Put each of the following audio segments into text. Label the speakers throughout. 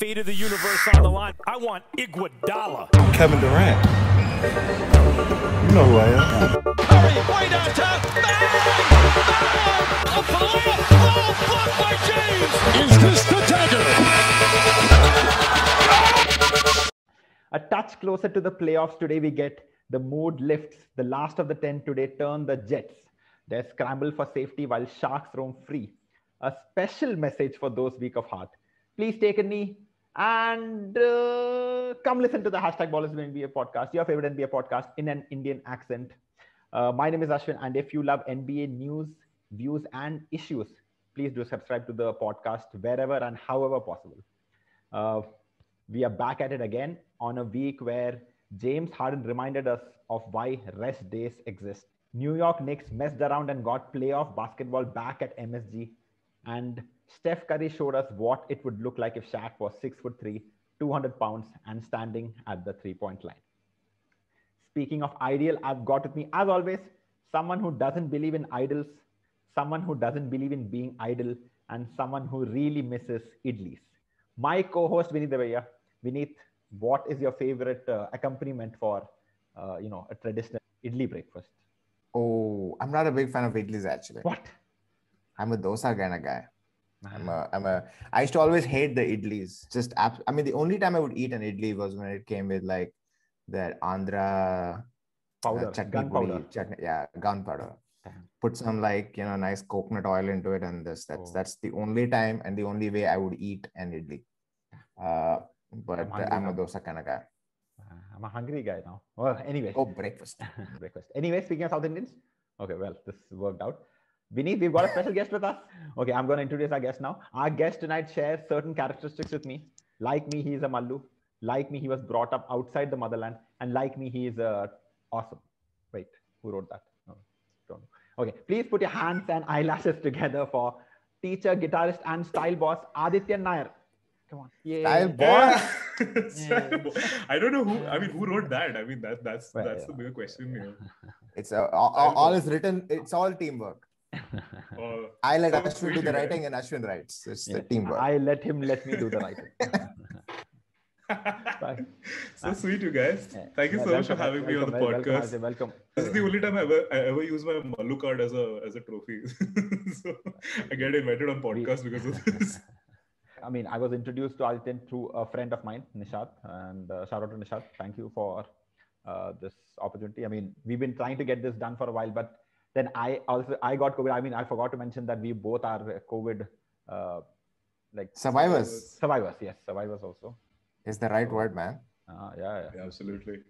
Speaker 1: fate of the universe on the line. I want Iguodala.
Speaker 2: Kevin Durant. You know who I am.
Speaker 1: Hurry, way downtown. Bang! Bang! Up for the layup. Oh, blocked by James. Is this the dagger?
Speaker 3: A touch closer to the playoffs today, we get the mood lifts. The last of the 10 today turn the Jets. They scramble for safety while Sharks roam free. A special message for those weak of heart. Please take a knee and come listen to the #BallersNBA podcast, your favorite NBA podcast in an Indian accent. My name is Ashwin, and if you love NBA news, views, and issues, please do subscribe to the podcast wherever and however possible. We are back at it again on a week where James Harden reminded us of why rest days exist. New York Knicks messed around and got playoff basketball back at MSG. And Steph Curry showed us what it would look like if Shaq was 6'3", 200 pounds, and standing at the three-point line. Speaking of ideal, I've got with me, as always, someone who doesn't believe in idols, someone who doesn't believe in being idle, and someone who really misses idlis. My co-host, Vineet Devaya. Vineet, what is your favorite accompaniment for, a traditional idli breakfast?
Speaker 4: Oh, I'm not a big fan of idlis actually.
Speaker 3: What?
Speaker 4: I'm a dosa kind of guy. I used to always hate the idlis. The only time I would eat an idli was when it came with like that Andhra
Speaker 3: Powder, gunpowder.
Speaker 4: Gunpowder. Put some nice coconut oil into it, and that's the only time and the only way I would eat an idli. But I'm a dosa kind of guy.
Speaker 3: I'm a hungry guy now. Well, anyway.
Speaker 4: Oh, breakfast.
Speaker 3: Breakfast. Anyway, speaking of South Indians. Okay, well, this worked out. Vineet, we've got a special guest with us. Okay, I'm going to introduce our guest now. Our guest tonight shares certain characteristics with me. Like me, he's a Mallu. Like me, he was brought up outside the motherland. And like me, he is awesome. Wait, who wrote that? No, don't know. Okay, please put your hands and eyelashes together for teacher, guitarist, and style boss, Adityan Nair. Come on.
Speaker 4: Yay. Style boss?
Speaker 5: I don't know who wrote that? That's the bigger question here.
Speaker 4: It's all is written. It's all teamwork. I let Ashwin do the writing and Ashwin writes. It's the teamwork.
Speaker 3: I let me do the writing.
Speaker 5: So sweet, you guys. Thank you so much for having me on the podcast.
Speaker 3: Welcome.
Speaker 5: This is the only time I ever use my Mallu card as a trophy. So I get invited on podcast because of this.
Speaker 3: I was introduced to Adityan through a friend of mine, Nishad, and shout out to Nishad. Thank you for this opportunity. We've been trying to get this done for a while, but then I got COVID. I forgot to mention that we both are COVID
Speaker 4: survivors.
Speaker 3: Survivors, yes, survivors also.
Speaker 4: Is the right word, man.
Speaker 3: Yeah,
Speaker 5: absolutely.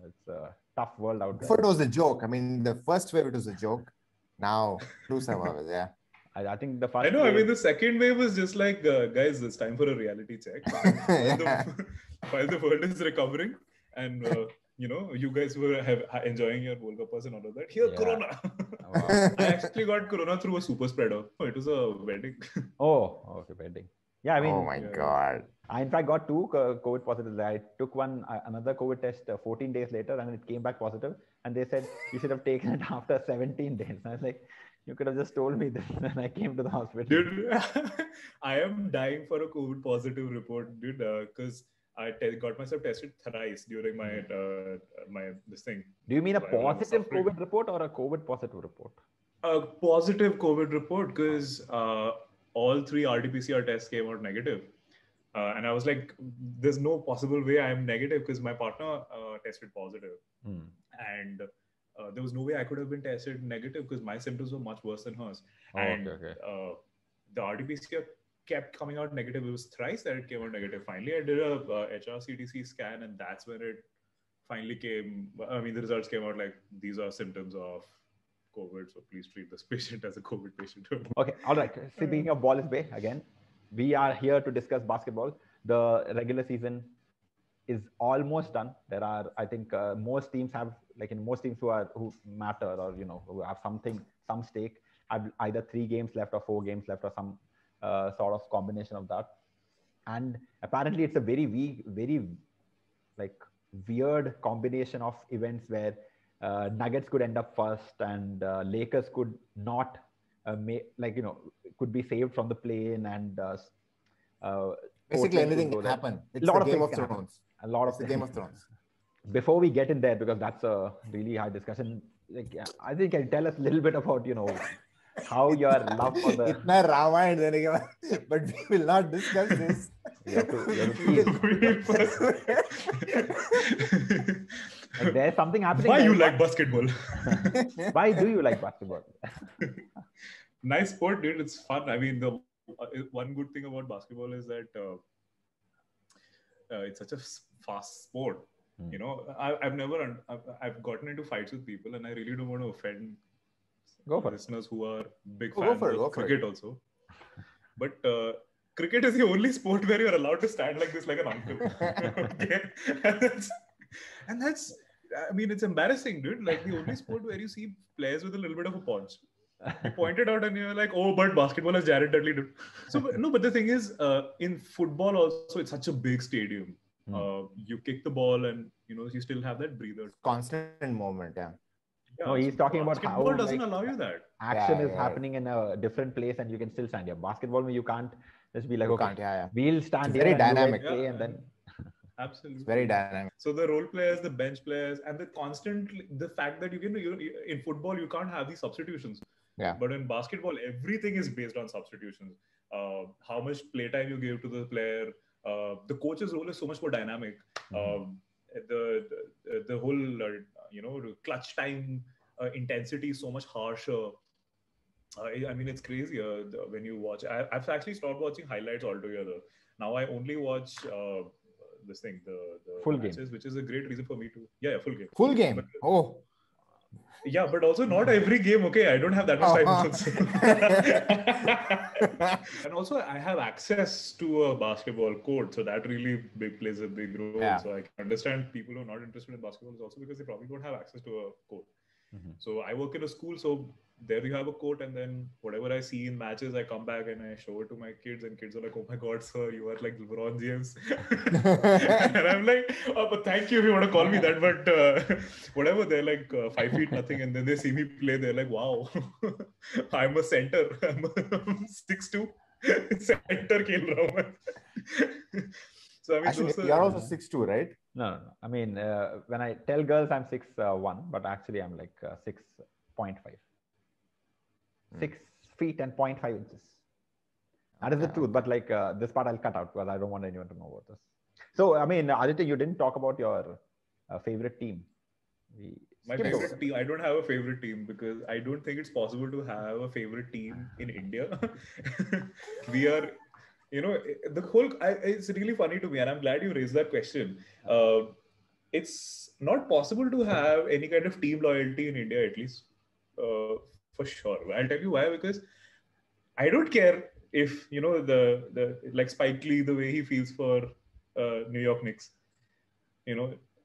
Speaker 3: It's a tough world out there.
Speaker 4: Before it was a joke. The first wave it was a joke. Now, true survivors, yeah.
Speaker 3: I think the first.
Speaker 5: I know. The second wave was just like, guys, it's time for a reality check. While the world is recovering, and you guys were enjoying your World Cup and all of that. Here, Corona. Wow. I actually got Corona through a super spreader. It was a wedding.
Speaker 3: Oh, okay, wedding. Yeah,
Speaker 4: oh my God.
Speaker 3: I in fact got 2 COVID positives. I took another COVID test 14 days later, and it came back positive. And they said you should have taken it after 17 days. And I was like, you could have just told me this when I came to the hospital.
Speaker 5: Dude, I am dying for a COVID positive report, dude, because I got myself tested thrice during my this thing.
Speaker 3: Do you mean a positive COVID report or a COVID positive report?
Speaker 5: A positive COVID report, because all 3 RT-PCR tests came out negative. And I was like, there's no possible way I'm negative because my partner tested positive. And there was no way I could have been tested negative because my symptoms were much worse than hers. The RT-PCR kept coming out negative. It was thrice that it came out negative. Finally, I did a HRCTC scan, and that's when it finally came. The results came out like, these are symptoms of COVID, so please treat this patient as a COVID patient.
Speaker 3: Okay, all right. Speaking of Ball is Bay again, we are here to discuss basketball. The regular season is almost done. There are, I think, most teams have, most teams who matter or who have some stake, have either 3 games left or 4 games left or some sort of combination of that. And apparently, it's a very weird combination of events where Nuggets could end up first and Lakers could not could be saved from the play-in, and
Speaker 4: Basically,
Speaker 3: Portland
Speaker 4: anything
Speaker 3: could go
Speaker 4: can
Speaker 3: there.
Speaker 4: happen. It's
Speaker 3: Lot
Speaker 4: the
Speaker 3: of
Speaker 4: Game
Speaker 3: things
Speaker 4: of
Speaker 3: can happen.
Speaker 4: Thrones.
Speaker 3: A lot of
Speaker 4: It's the Game of Thrones.
Speaker 3: Before we get in there, because that's a really high discussion, like, I think can tell us a little bit about, how your love for the...
Speaker 4: Itna Ramayana dene ke baad, but we will not discuss this.
Speaker 3: You have to keep... Like, there's something happening.
Speaker 5: Why
Speaker 3: there.
Speaker 5: you like basketball?
Speaker 3: Why do you like basketball?
Speaker 5: Nice sport, dude. It's fun. I mean, the one good thing about basketball is that it's such a fast sport. I've gotten into fights with people, and I really don't want to offend listeners who are big fans of cricket also. But cricket is the only sport where you're allowed to stand like this, like an uncle. Okay? And that's, I mean, it's embarrassing, dude. Like, the only sport where you see players with a little bit of a punch. You point it out and you're like, oh, but basketball has Jared Dudley. So, no, but the thing is, in football also, it's such a big stadium. You kick the ball and, you still have that breather.
Speaker 4: Constant moment, yeah.
Speaker 3: No, he's talking about how
Speaker 5: basketball doesn't allow you that.
Speaker 3: Action is happening in a different place and you can still stand here. Basketball, you can't just be like, we'll stand here.
Speaker 4: Very dynamic.
Speaker 3: And then...
Speaker 5: Absolutely.
Speaker 4: It's very dynamic.
Speaker 5: So the role players, the bench players, and the fact that in football, you can't have these substitutions.
Speaker 4: Yeah.
Speaker 5: But in basketball, everything is based on substitutions. How much playtime you give to the player. The coach's role is so much more dynamic. The whole, clutch time intensity is so much harsher. I mean, it's crazy when you watch. I've actually stopped watching highlights altogether. Now I only watch the
Speaker 3: full
Speaker 5: matches,
Speaker 3: game,
Speaker 5: which is a great reason for me to. Yeah, full game.
Speaker 4: Full game.
Speaker 5: But, yeah, but also not every game. Okay, I don't have that much time. And also, I have access to a basketball court, so that really plays a big role.
Speaker 4: Yeah.
Speaker 5: So I can understand people who are not interested in basketball is also because they probably don't have access to a court. So I work in a school, so there you have a court, and then whatever I see in matches, I come back and I show it to my kids, and kids are like, "Oh my God, sir, you are like LeBron James." And I'm like, "Oh, but thank you if you want to call me that." But whatever, they're like 5 feet nothing, and then they see me play, they're like, "Wow, I'm a center. I'm 6'2", center खेल रहा हूँ मैं." So I mean,
Speaker 4: actually, you're also 6'2", right?
Speaker 3: No. I mean, when I tell girls I'm 6'1", but actually I'm like 6.5. 6 feet and 0.5 inches. That is the truth. But like this part I'll cut out because I don't want anyone to know about this. So, I mean, Aditya, you didn't talk about your favorite team.
Speaker 5: My favorite team, I don't have a favorite team because I don't think it's possible to have a favorite team in India. We are, it's really funny to me, and I'm glad you raised that question. It's not possible to have any kind of team loyalty in India, at least. For sure. I'll tell you why, because I don't care if, the like Spike Lee, the way he feels for New York Knicks.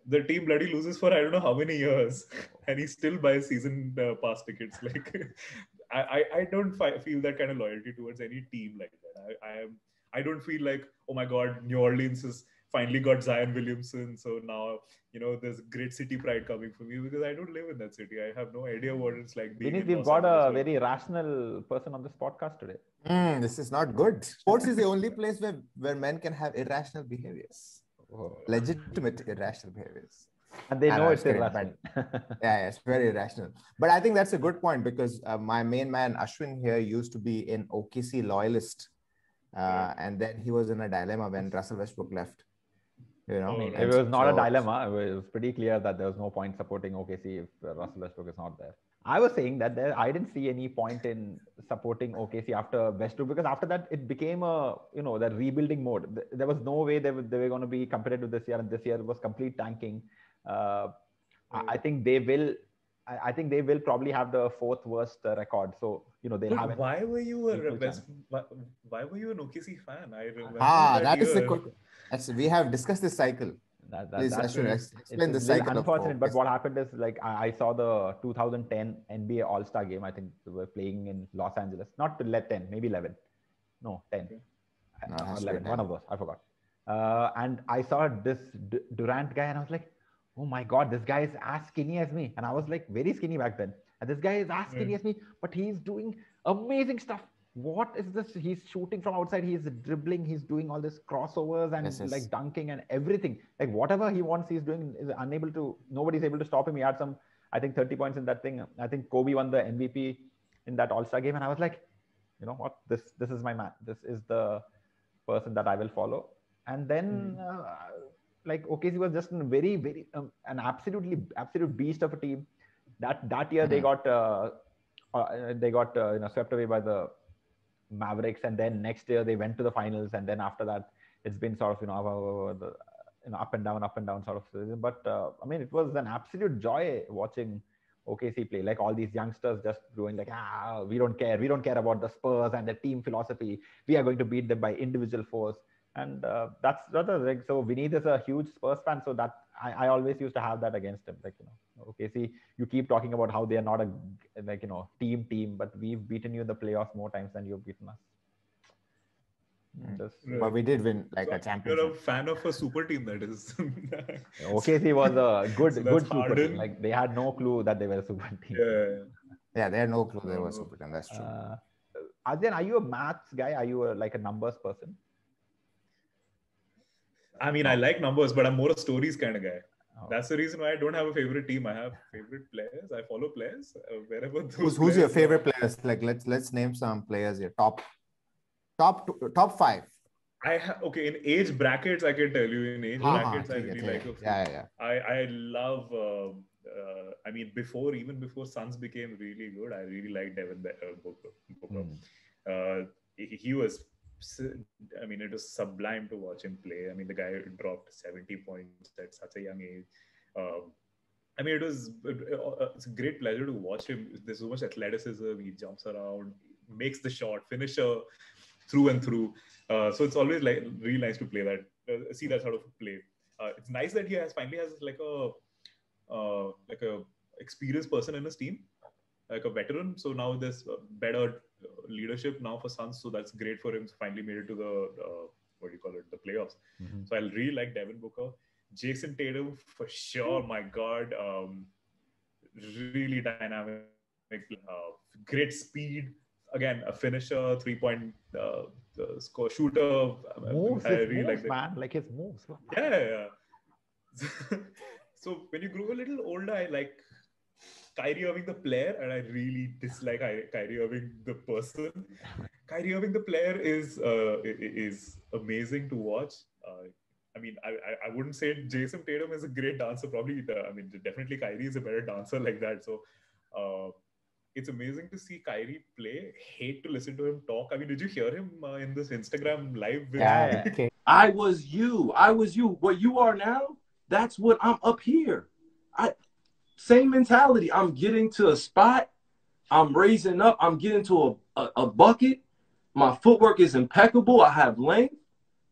Speaker 5: The team bloody loses for I don't know how many years and he still buys season pass tickets. Like, I don't feel that kind of loyalty towards any team like that. I don't feel like, oh my God, New Orleans has finally got Zion Williamson. So now, there's great city pride coming for me because I don't live in that city. I have no idea what it's like being in
Speaker 3: we've got a very rational person on this podcast today.
Speaker 4: This is not good. Sports is the only place where men can have irrational behaviors. Legitimate irrational behaviors.
Speaker 3: And they know it's irrational.
Speaker 4: Yeah, it's very irrational. But I think that's a good point because my main man, Ashwin here, used to be an OKC loyalist. And then he was in a dilemma when Russell Westbrook left. It
Speaker 3: was not a dilemma. It was pretty clear that there was no point supporting OKC if Russell Westbrook is not there. I was saying that I didn't see any point in supporting OKC after Westbrook because after that it became the rebuilding mode. There was no way they were going to be competitive this year, and this year was complete tanking. I think they will. I think they will probably have the 4th worst record. So they'll have.
Speaker 5: Why were you why were you an OKC fan? I remember.
Speaker 4: That is the question. We have discussed this cycle. Explain the cycle.
Speaker 3: Unfortunate, but what happened is like I saw the 2010 NBA All-Star game. I think they were playing in Los Angeles. Not 10, maybe 11. No, 10.
Speaker 4: Okay.
Speaker 3: Or 11. One of those. I forgot. And I saw this Durant guy, and I was like, oh my God, this guy is as skinny as me. And I was like very skinny back then. And this guy is as skinny as me, but he's doing amazing stuff. what is this? He's shooting from outside. He's dribbling. He's doing all this crossovers and
Speaker 4: Yes.
Speaker 3: like dunking and everything. Like whatever he wants, he's doing. Is unable to. Nobody's able to stop him. He had some, I think, 30 points in that thing. I think Kobe won the MVP in that All-Star game, and I was like, you know what? This is my man. This is the person that I will follow. And then like OKC was just a very an absolute beast of a team. That year they got swept away by the Mavericks, and then next year they went to the finals, and then after that it's been sort of up and down sort of season. But I mean, it was an absolute joy watching OKC play. Like all these youngsters just doing like, we don't care about the Spurs and the team philosophy. We are going to beat them by individual force. And that's like, so Vineet is a huge Spurs fan, so that I always used to have that against him. Like, OKC, you keep talking about how they are not a team, but we've beaten you in the playoffs more times than you've beaten us.
Speaker 4: But we did win like a championship.
Speaker 5: You're a fan of a super team, that is.
Speaker 3: OKC was a good super
Speaker 5: Harden.
Speaker 3: team. Like they had no clue that they were a super team.
Speaker 4: Yeah, they had no clue they were a super team. That's true.
Speaker 3: Adityan, are you a maths guy? Are you like a numbers person?
Speaker 5: I mean, I like numbers, but I'm more a stories kind of guy.
Speaker 3: Oh.
Speaker 5: That's the reason why I don't have a favorite team. I have favorite players. I follow players wherever.
Speaker 4: Who's your favorite players? Like let's name some players here. Top 5.
Speaker 5: Okay, in age brackets, I can tell you. In age brackets, I really like.
Speaker 4: Yeah.
Speaker 5: I love. I mean, even before Suns became really good, I really liked Devin Booker. He was. I mean, it was sublime to watch him play. I mean, the guy dropped 70 points at such a young age. I mean, it's a great pleasure to watch him. There's so much athleticism. He jumps around, makes the shot, finisher through and through. So it's always like really nice to play that, see that sort of play. It's nice that he finally has like a experienced person in his team, like a veteran. So now there's better leadership now for Suns. So that's great for him. Finally made it to the playoffs. So I really like Devin Booker. Jason Tatum for sure. My God, really dynamic, great speed. Again, a finisher, 3-point score shooter.
Speaker 3: Moves, man, like his moves.
Speaker 5: Yeah. So when you grow a little older, I like Kyrie Irving the player, and I really dislike Kyrie Irving the person. Kyrie Irving the player is amazing to watch. I mean, I wouldn't say Jason Tatum is a great dancer. Probably, definitely Kyrie is a better dancer like that. So it's amazing to see Kyrie play. Hate to listen to him talk. I mean, did you hear him in this Instagram live?
Speaker 4: Okay.
Speaker 6: I was you. What you are now, that's what I'm up here. Same mentality. I'm getting to a spot. I'm raising up. I'm getting to a bucket. My footwork is impeccable. I have length.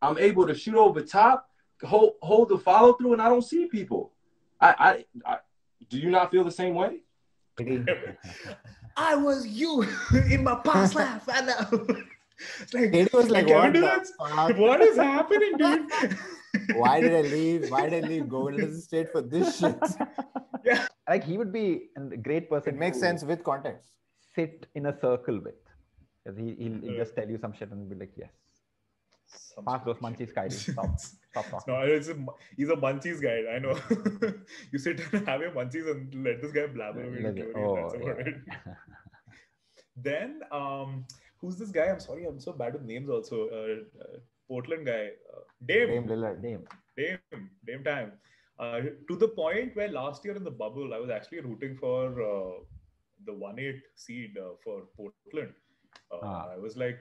Speaker 6: I'm able to shoot over top, hold the follow through, and I don't see people. I do you not feel the same way?
Speaker 5: I was you in my past life. I know. It's like,
Speaker 4: it was like,
Speaker 5: what is happening, dude?
Speaker 4: Why did I leave Golden State for this shit?
Speaker 5: Yeah.
Speaker 3: Like he would be a great person.
Speaker 4: It makes sense with context.
Speaker 3: Sit in a circle with. Because he'll just tell you some shit and be like, yes. Pass those munchies, Kyrie. Stop talking.
Speaker 5: No, he's a munchies guy. I know. You sit and have your munchies and let this guy blabber. That's about it. Then, who's this guy? I'm sorry, I'm so bad with names also. Portland guy. Dame
Speaker 4: Lillard.
Speaker 5: Dame time. To the point where last year in the bubble, I was actually rooting for the 1-8 seed for Portland. I was like,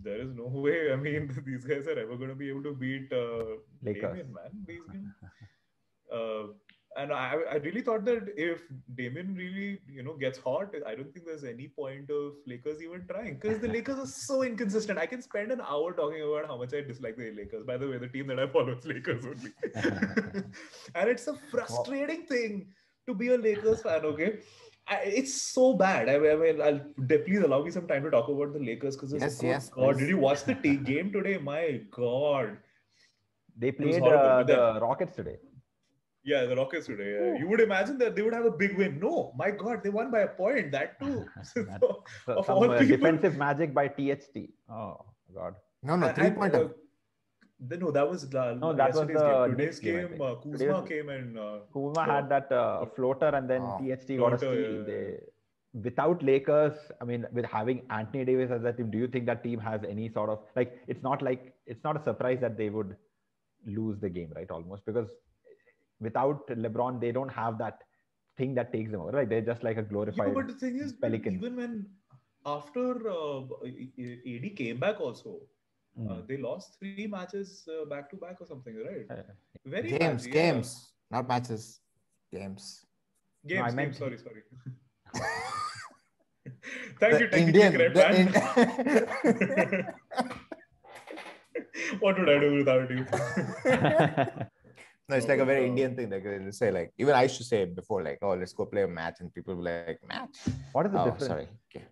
Speaker 5: there is no way. I mean, these guys are ever going to be able to beat Damian, man. And I really thought that if Damian really, gets hot, I don't think there's any point of Lakers even trying, because the Lakers are so inconsistent. I can spend an hour talking about how much I dislike the Lakers. By the way, the team that I follow is Lakers only. And it's a frustrating thing to be a Lakers fan, okay? It's so bad. I mean, please allow me some time to talk about the Lakers, because
Speaker 4: yes,
Speaker 5: God, did you watch the game today? My God.
Speaker 3: They played the Rockets today.
Speaker 5: Yeah, the Rockets today. Yeah. You would imagine that they would have a big win. No, my God, they won by a point. That too. Of
Speaker 3: some
Speaker 5: all people.
Speaker 3: defensive magic by THT. Oh God.
Speaker 4: No, 3-pointer.
Speaker 5: No, that was
Speaker 3: No, that was
Speaker 5: yesterday's
Speaker 3: the
Speaker 5: game. Today's
Speaker 3: Knicks game,
Speaker 5: game, Kuzma came and
Speaker 3: Kuzma had that floater, and then THT got a steal. Without Lakers, I mean, with having Anthony Davis as that team, do you think that team has any sort of it's not a surprise that they would lose the game, right? Almost, because without LeBron, they don't have that thing that takes them over, right? They're just like a glorified.
Speaker 5: But the thing is,
Speaker 3: Pelican.
Speaker 5: Even when after AD came back also, they lost 3 matches back to back or something, right? Very
Speaker 4: games, not matches. Games.
Speaker 5: No, I meant... Sorry.
Speaker 4: Thank
Speaker 5: you, correct, man. What would I do without you?
Speaker 4: No, it's like a very Indian thing. Like they say, like even I used to say before, like, oh, let's go play a match, and people will be like, match.
Speaker 3: What is the difference?
Speaker 4: Sorry. Okay.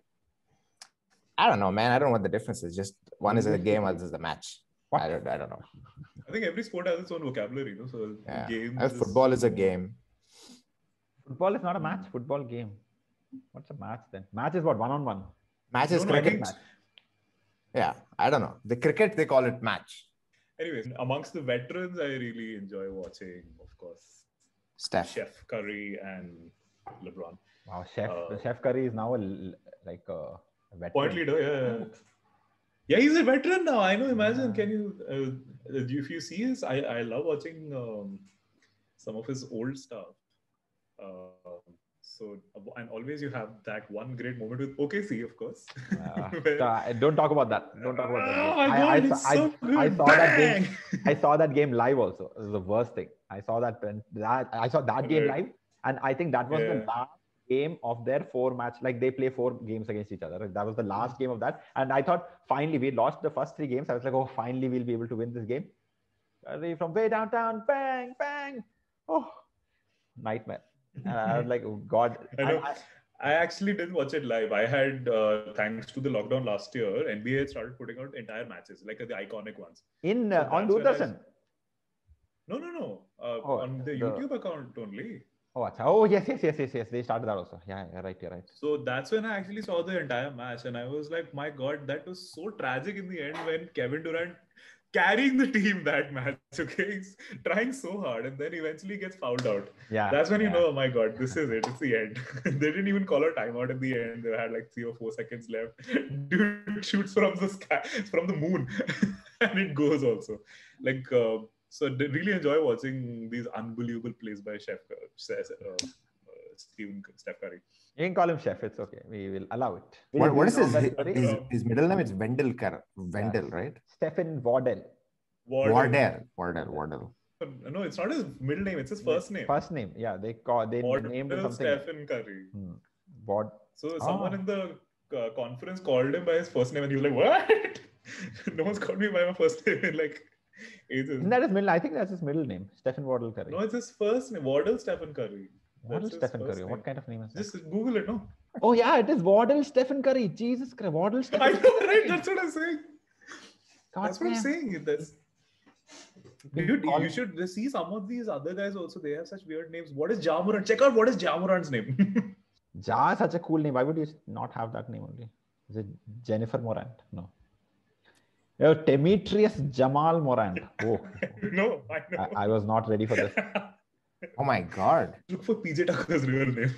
Speaker 4: I don't know, man. I don't know what the difference is. Just one is a game, other is a match. I don't know.
Speaker 5: I think every sport has its own vocabulary, you know. So games.
Speaker 4: Football is a game.
Speaker 3: Football is not a match. Football game. What's a match then? Match is what, 1-on-1.
Speaker 4: Match is cricket match. Yeah, I don't know. The cricket, they call it match.
Speaker 5: Anyways, amongst the veterans, I really enjoy watching, of course, Chef Curry and LeBron.
Speaker 3: Wow, Chef Curry is now a veteran.
Speaker 5: Point leader, yeah. Yeah, he's a veteran now. I know. Imagine, can you? If you see his, I love watching some of his old stuff. So, and always you have that one great moment with OKC, of course.
Speaker 3: Don't talk about that. Don't talk about that.
Speaker 5: Oh my God, I saw
Speaker 3: that game. I saw that game live also. It was the worst thing. I saw that game live, and I think that was the last game of their 4-match. Like they play 4 games against each other. That was the last game of that, and I thought finally we lost the first 3 games. I was like, oh, finally we'll be able to win this game. From way downtown, bang, bang. Oh, nightmare. And I was like, oh God.
Speaker 5: I actually didn't watch it live. I had, thanks to the lockdown last year, NBA had started putting out entire matches, like the iconic ones.
Speaker 3: On Doordarshan?
Speaker 5: No. On the YouTube account only.
Speaker 3: Oh, yes. They started that also. Yeah, you're right.
Speaker 5: So that's when I actually saw the entire match, and I was like, my God, that was so tragic in the end when Kevin Durant carrying the team that match, okay? He's trying so hard and then eventually gets fouled out. Yeah. That's when you know, oh my God, this is it. It's the end. They didn't even call a timeout at the end. They had like 3 or 4 seconds left. Dude shoots from the sky, from the moon. And it goes also. So I really enjoy watching these unbelievable plays by Steph Curry.
Speaker 3: You can call him Chef. It's okay. We will allow it.
Speaker 4: What is his middle name? It's Wendell, right?
Speaker 3: Stephen Wardell.
Speaker 4: Wardell.
Speaker 5: No, it's not his middle name. It's his first name.
Speaker 3: First name. Yeah, they named him something.
Speaker 5: Stephen Curry. So someone in the conference called him by his first name, and he was like, "What? No one's called me by my first name in like ages."
Speaker 3: Isn't that his middle? I think that's his middle name, Stephen Wardell Curry.
Speaker 5: No, it's his first name, Wardell Stephen Curry.
Speaker 3: Wardell Stephen Curry. What kind of name is that?
Speaker 5: Just Google it, no?
Speaker 3: Oh yeah, it is Wardell Stephen Curry. Jesus Christ, Wardell Stephen
Speaker 5: Curry. I know, right? That's what I'm saying.
Speaker 3: That's
Speaker 5: what I'm saying. Dude, you should see some of these other guys also. They have such weird names. What is Ja Morant? Check out what is Ja Morant's name.
Speaker 3: Ja is such a cool name. Why would you not have that name only? Is it Jennifer Morant? No. Demetrius Jamal Morant. Oh.
Speaker 5: No, I know.
Speaker 3: I was not ready for this.
Speaker 4: Oh my God.
Speaker 5: Look for PJ Tucker's real name.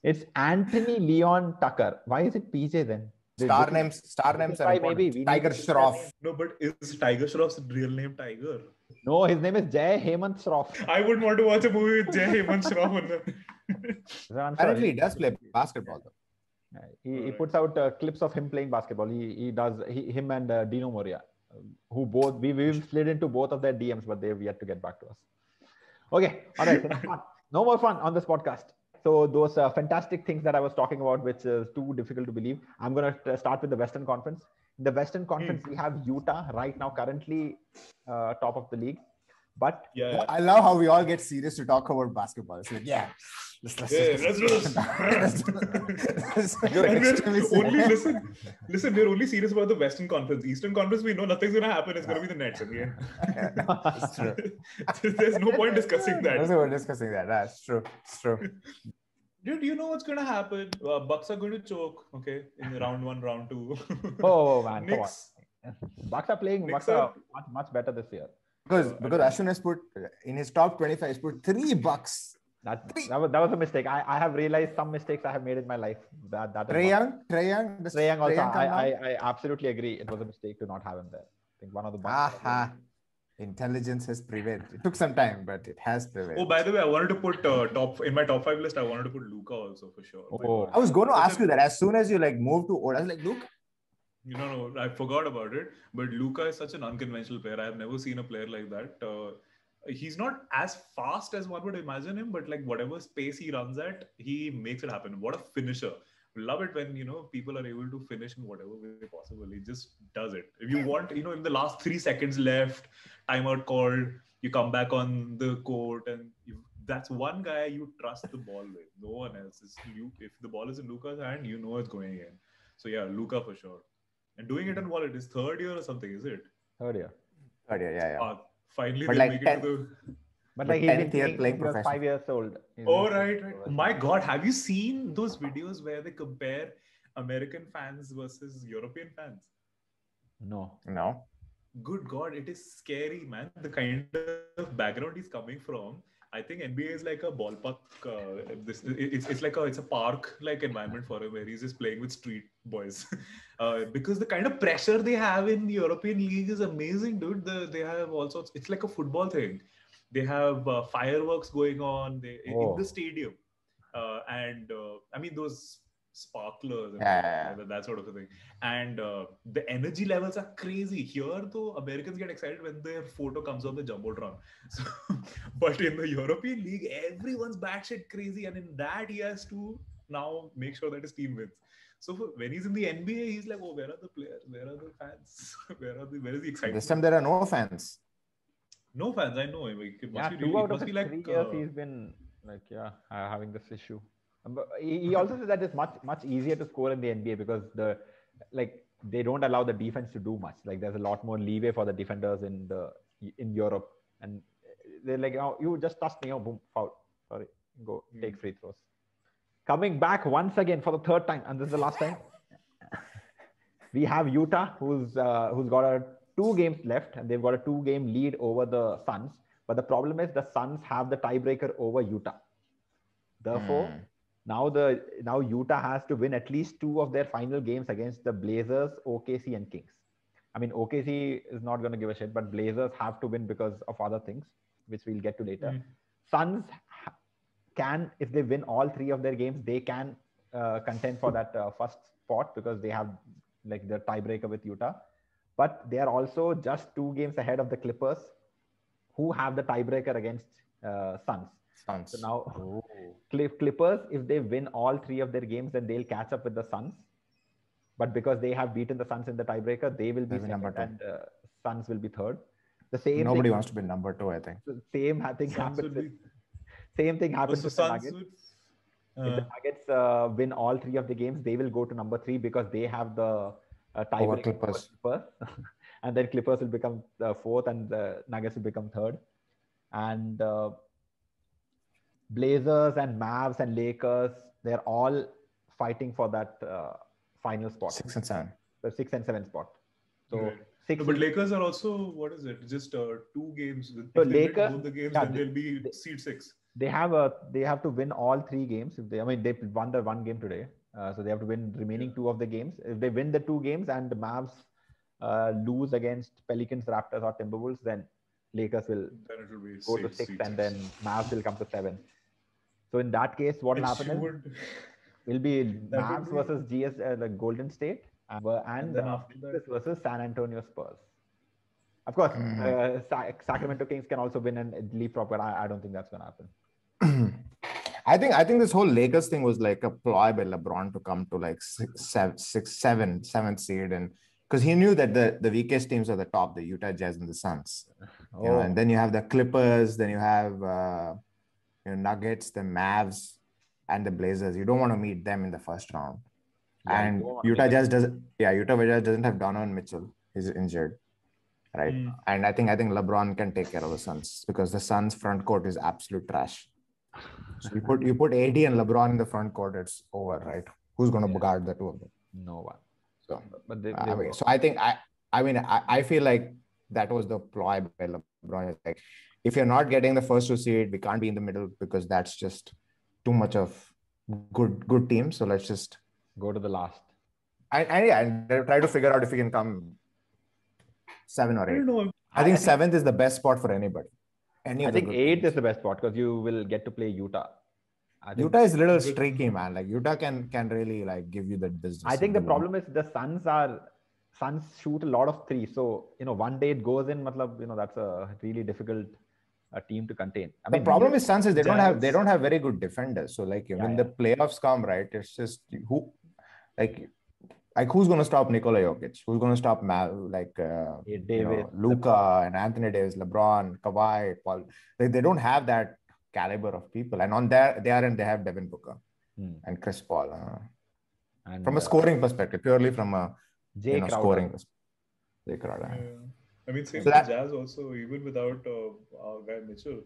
Speaker 3: It's Anthony Leon Tucker. Why is it PJ then?
Speaker 4: Star names are maybe Tiger Shroff.
Speaker 5: No, but is Tiger Shroff's real name Tiger?
Speaker 3: No, his name is Jai Hemant Shroff.
Speaker 5: I wouldn't want to watch a movie with Jai Hemant Shroff.
Speaker 4: Apparently, he does play basketball though.
Speaker 3: He puts out clips of him playing basketball. Him and Dino Moria, who both we've slid into both of their DMs, but they've yet to get back to us. Okay, all right. No more fun on this podcast. So those fantastic things that I was talking about, which is too difficult to believe. I'm going to start with the Western Conference. In the Western Conference, we have Utah right now, currently top of the league. But
Speaker 4: I love how we all get serious to talk about basketball. It's like,
Speaker 5: Let's do this. And we're only listen. We're only serious about the Western Conference. Eastern Conference, we know nothing's gonna happen. It's gonna be the Nets in the end.
Speaker 4: It's true.
Speaker 5: There's no point discussing that.
Speaker 4: There's no point discussing that. That's true. It's true.
Speaker 5: Dude, you know what's gonna happen? Bucks are going to choke. Okay, in the round 1, round 2.
Speaker 3: Oh man,
Speaker 5: Knicks.
Speaker 3: Bucks are playing
Speaker 5: Knicks
Speaker 3: much better this year.
Speaker 4: Because Ashwin has put in his top 25, he's put 3 Bucks.
Speaker 3: That was a mistake. I have realized some mistakes I have made in my life.
Speaker 4: Trae Young
Speaker 3: also. I absolutely agree. It was a mistake to not have him there. I think one of the Bucks.
Speaker 4: Intelligence has prevailed. It took some time, but it has prevailed.
Speaker 5: Oh, by the way, I wanted to put in my top 5 list. I wanted to put Luka also for sure.
Speaker 3: Oh.
Speaker 4: I was going to ask you that as soon as you moved to Old. I was like, Luka.
Speaker 5: No, I forgot about it. But Luka is such an unconventional player. I have never seen a player like that. He's not as fast as one would imagine him, but whatever space he runs at, he makes it happen. What a finisher. Love it when, people are able to finish in whatever way possible. He just does it. If you want, in the last 3 seconds left, timeout called, you come back on the court and that's one guy you trust the ball with. No one else. If the ball is in Luka's hand, you know it's going in. So yeah, Luka for sure. And doing it in what? It is 3rd year or something, is it?
Speaker 3: 3rd year.
Speaker 4: 3rd year, yeah.
Speaker 5: Finally, they make it to the...
Speaker 3: But he's been playing he was 5 years old.
Speaker 5: Oh, right. My God, have you seen those videos where they compare American fans versus European fans?
Speaker 3: No.
Speaker 5: Good God, it is scary, man. The kind of background he's coming from. I think NBA is like a ballpark. It's a park-like environment for him where he's just playing with street boys. Because the kind of pressure they have in the European League is amazing, dude. They have all sorts. It's like a football thing. They have fireworks going on in the stadium, those sparklers and that sort of a thing. And the energy levels are crazy. Here, though, Americans get excited when their photo comes on the Jumbotron. So, but in the European League, everyone's batshit crazy, and in that he has to now make sure that his team wins. So when he's in the NBA, he's like, oh, where are the players? Where are the fans? Where is the excitement?
Speaker 4: This time there are no fans.
Speaker 5: No fans, I know. It must be
Speaker 3: 2 out of
Speaker 5: 3
Speaker 3: years he's been having this issue. But he also said that it's much easier to score in the NBA because they don't allow the defense to do much. There's a lot more leeway for the defenders in Europe, and they're like, oh, you just touched me, oh, boom, foul. Sorry, go take free throws. Coming back once again for the 3rd time, and this is the last time. We have Utah, who's got 2 games left, and they've got a 2-game lead over the Suns. But the problem is the Suns have the tiebreaker over Utah. Therefore, now Utah has to win at least 2 of their final games against the Blazers, OKC, and Kings. I mean, OKC is not going to give a shit, but Blazers have to win because of other things, which we'll get to later. Suns can, if they win all 3 of their games, they can contend for that first spot because they have the tiebreaker with Utah. But they are also just 2 games ahead of the Clippers, who have the tiebreaker against Suns. So now, Clippers, if they win all 3 of their games, then they'll catch up with the Suns. But because they have beaten the Suns in the tiebreaker, they will be second,
Speaker 4: number 2.
Speaker 3: and Suns will be 3rd.
Speaker 4: Nobody wants to be number 2, I think.
Speaker 3: Same thing happens with the Nuggets. If the Nuggets win all 3 of the games, they will go to number 3 because they have the tiebreaker over Clippers. And then Clippers will become the 4th and the Nuggets will become 3rd. And Blazers and Mavs and Lakers, they're all fighting for that final spot.
Speaker 4: 6 and 7.
Speaker 3: The 6 and 7 spot. So 6.
Speaker 5: But Lakers are also, what is it? Just 2 games.
Speaker 3: So
Speaker 5: if they
Speaker 3: Lakers,
Speaker 5: win both the games, then they'll be seed 6.
Speaker 3: They have to win all 3 games. They won the 1 game today. So they have to win remaining 2 of the games. If they win the 2 games and the Mavs lose against Pelicans, Raptors, or Timberwolves, then Lakers will go to 6 and then Mavs will come to 7. So in that case, what will happen will be Mavs versus the Golden State and then versus San Antonio Spurs. Of course, Sacramento Kings can also win and leapfrog, but I don't think that's going to happen.
Speaker 4: I think this whole Lakers thing was like a ploy by LeBron to come to seventh seed, and because he knew that the weakest teams are the top, the Utah Jazz and the Suns. And then you have the Clippers, then you have Nuggets, the Mavs, and the Blazers. You don't want to meet them in the first round.
Speaker 3: Yeah,
Speaker 4: And
Speaker 3: you don't wanna
Speaker 4: Utah
Speaker 3: meet
Speaker 4: Jazz doesn't. Yeah, Utah Jazz doesn't have Donovan Mitchell. He's injured, right? And I think LeBron can take care of the Suns because the Suns' front court is absolute trash. So you put AD and LeBron in the front court, it's over, right? Who's going to guard the two of them?
Speaker 3: No one.
Speaker 4: So,
Speaker 3: but they
Speaker 4: I think I feel like that was the ploy by LeBron. It's like, if you're not getting the first 2 seed, we can't be in the middle because that's just too much of good team. So let's just
Speaker 3: go to the last.
Speaker 4: And try to figure out if we can come 7 or 8.
Speaker 5: I don't know.
Speaker 4: I think 7th is the best spot for anybody.
Speaker 3: I think 8th is the best spot because you will get to play Utah.
Speaker 4: Utah is a little streaky, man. Like Utah can really like give you that business.
Speaker 3: I think the problem is the Suns shoot a lot of threes. So, one day it goes in, that's a really difficult team to contain.
Speaker 4: The problem with Suns is they don't have very good defenders. So like when the playoffs come, right, it's just who's going to stop Nikola Jokic? Who's going to stop
Speaker 3: Davis,
Speaker 4: Luka and Anthony Davis, LeBron, Kawhi, Paul? They don't have that caliber of people. And on their end, they have Devin Booker and Chris Paul. And from a scoring perspective, purely from a scoring perspective. Jay Crowder.
Speaker 5: Yeah. I mean, same with the Jazz also, even without our guy Mitchell.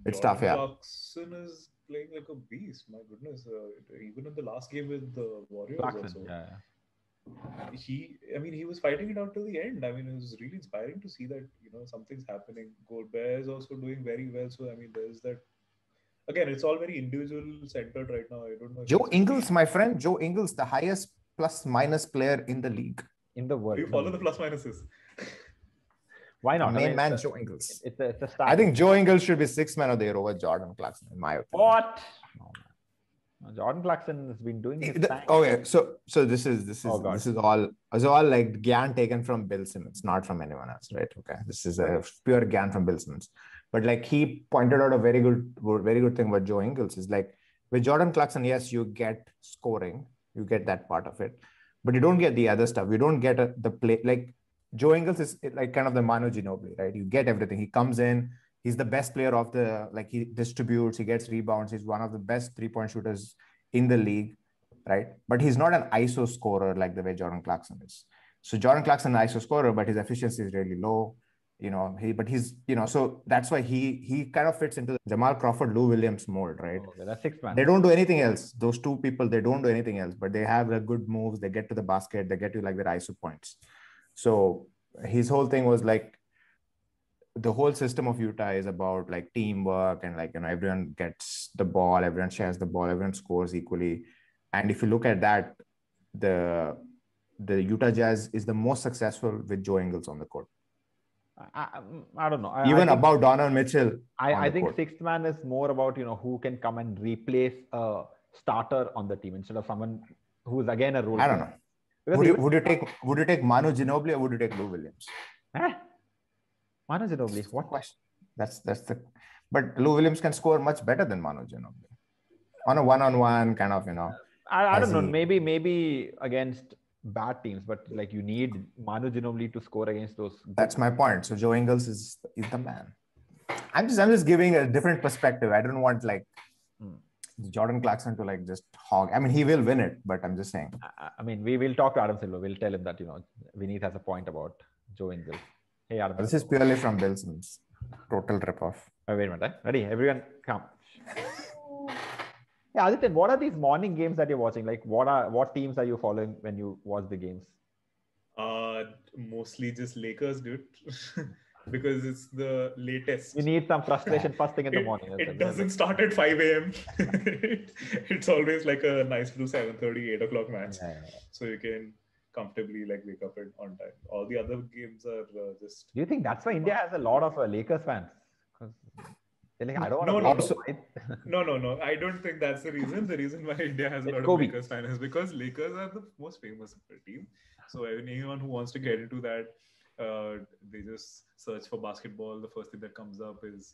Speaker 4: It's tough, yeah.
Speaker 5: Clarkson is playing like a beast. My goodness. Even in the last game with the Warriors also. He was fighting it out till the end. I mean, it was really inspiring to see that, something's happening. Gobert is also doing very well. So, I mean, there's that. Again, it's all very individual centered right now. I don't know.
Speaker 4: Joe Ingles, my friend, Joe Ingles, the highest plus-minus player in the league.
Speaker 3: In the world.
Speaker 5: Do you follow the plus-minuses?
Speaker 3: Why not?
Speaker 4: Main man, Joe Ingles.
Speaker 3: It's a start.
Speaker 4: I think Joe Ingles should be 6th man of the year over Jordan Clarkson, in my opinion.
Speaker 3: What? Jordan Clarkson has been doing his thing.
Speaker 4: Okay, so this is all like Gyan taken from Bill Simmons, not from anyone else, right? Okay, this is a pure Gyan from Bill Simmons. But like he pointed out a very good thing about Joe Ingles is like with Jordan Clarkson, yes, you get scoring, you get that part of it, but you don't get the other stuff. You don't get the play. Like Joe Ingles is like kind of the Manu Ginobili, right? You get everything. He comes in. He's the best player of he distributes, he gets rebounds. He's one of the best 3-point shooters in the league, right? But he's not an ISO scorer like the way Jordan Clarkson is. So Jordan Clarkson is an ISO scorer, but his efficiency is really low. So that's why he kind of fits into the Jamal Crawford, Lou Williams mold, right?
Speaker 3: Okay, that's 6th man.
Speaker 4: They don't do anything else. Those two people, they don't do anything else, but they have the good moves. They get to the basket. They get to like their ISO points. So his whole thing was like, the whole system of Utah is about like teamwork and like, everyone gets the ball, everyone shares the ball, everyone scores equally. And if you look at that, the Utah Jazz is the most successful with Joe Ingles on the court.
Speaker 3: I don't know.
Speaker 4: Even about Donovan Mitchell.
Speaker 3: I think 6th man is more about, who can come and replace a starter on the team instead of someone who's again a role player.
Speaker 4: I don't know. Would you take Manu Ginobili or would you take Lou Williams?
Speaker 3: Manu Ginobili. What
Speaker 4: question? But Lou Williams can score much better than Manu Ginobili on a one-on-one kind of,
Speaker 3: I don't know. Maybe against bad teams, but like you need Manu Ginobili to score against those.
Speaker 4: That's my point. So Joe Ingles is the man. I'm just giving a different perspective. I don't want like Jordan Clarkson to like just hog. I mean, he will win it, but I'm just saying.
Speaker 3: I mean, we will talk to Adam Silver. We'll tell him that Vineet has a point about Joe Ingles. Hey, Adam.
Speaker 4: This is purely from Bill Simmons. Total ripoff.
Speaker 3: Wait a minute. Ready? Everyone, come. Yeah, Adityan, what are these morning games that you're watching? Like, what teams are you following when you watch the games?
Speaker 5: Mostly just Lakers, dude. Because it's the latest.
Speaker 3: You need some frustration first thing in the morning.
Speaker 5: It doesn't start at 5 a.m. It's always like a nice blue 7:30, 8 o'clock match. Yeah. So you can comfortably like wake up on time. All the other games are just.
Speaker 3: Do you think that's why India has a lot of Lakers fans? Like, I don't want
Speaker 5: No. I don't think that's the reason. The reason why India has a lot of Lakers fans is because Lakers are the most famous team. So anyone who wants to get into that, they just search for basketball. The first thing that comes up is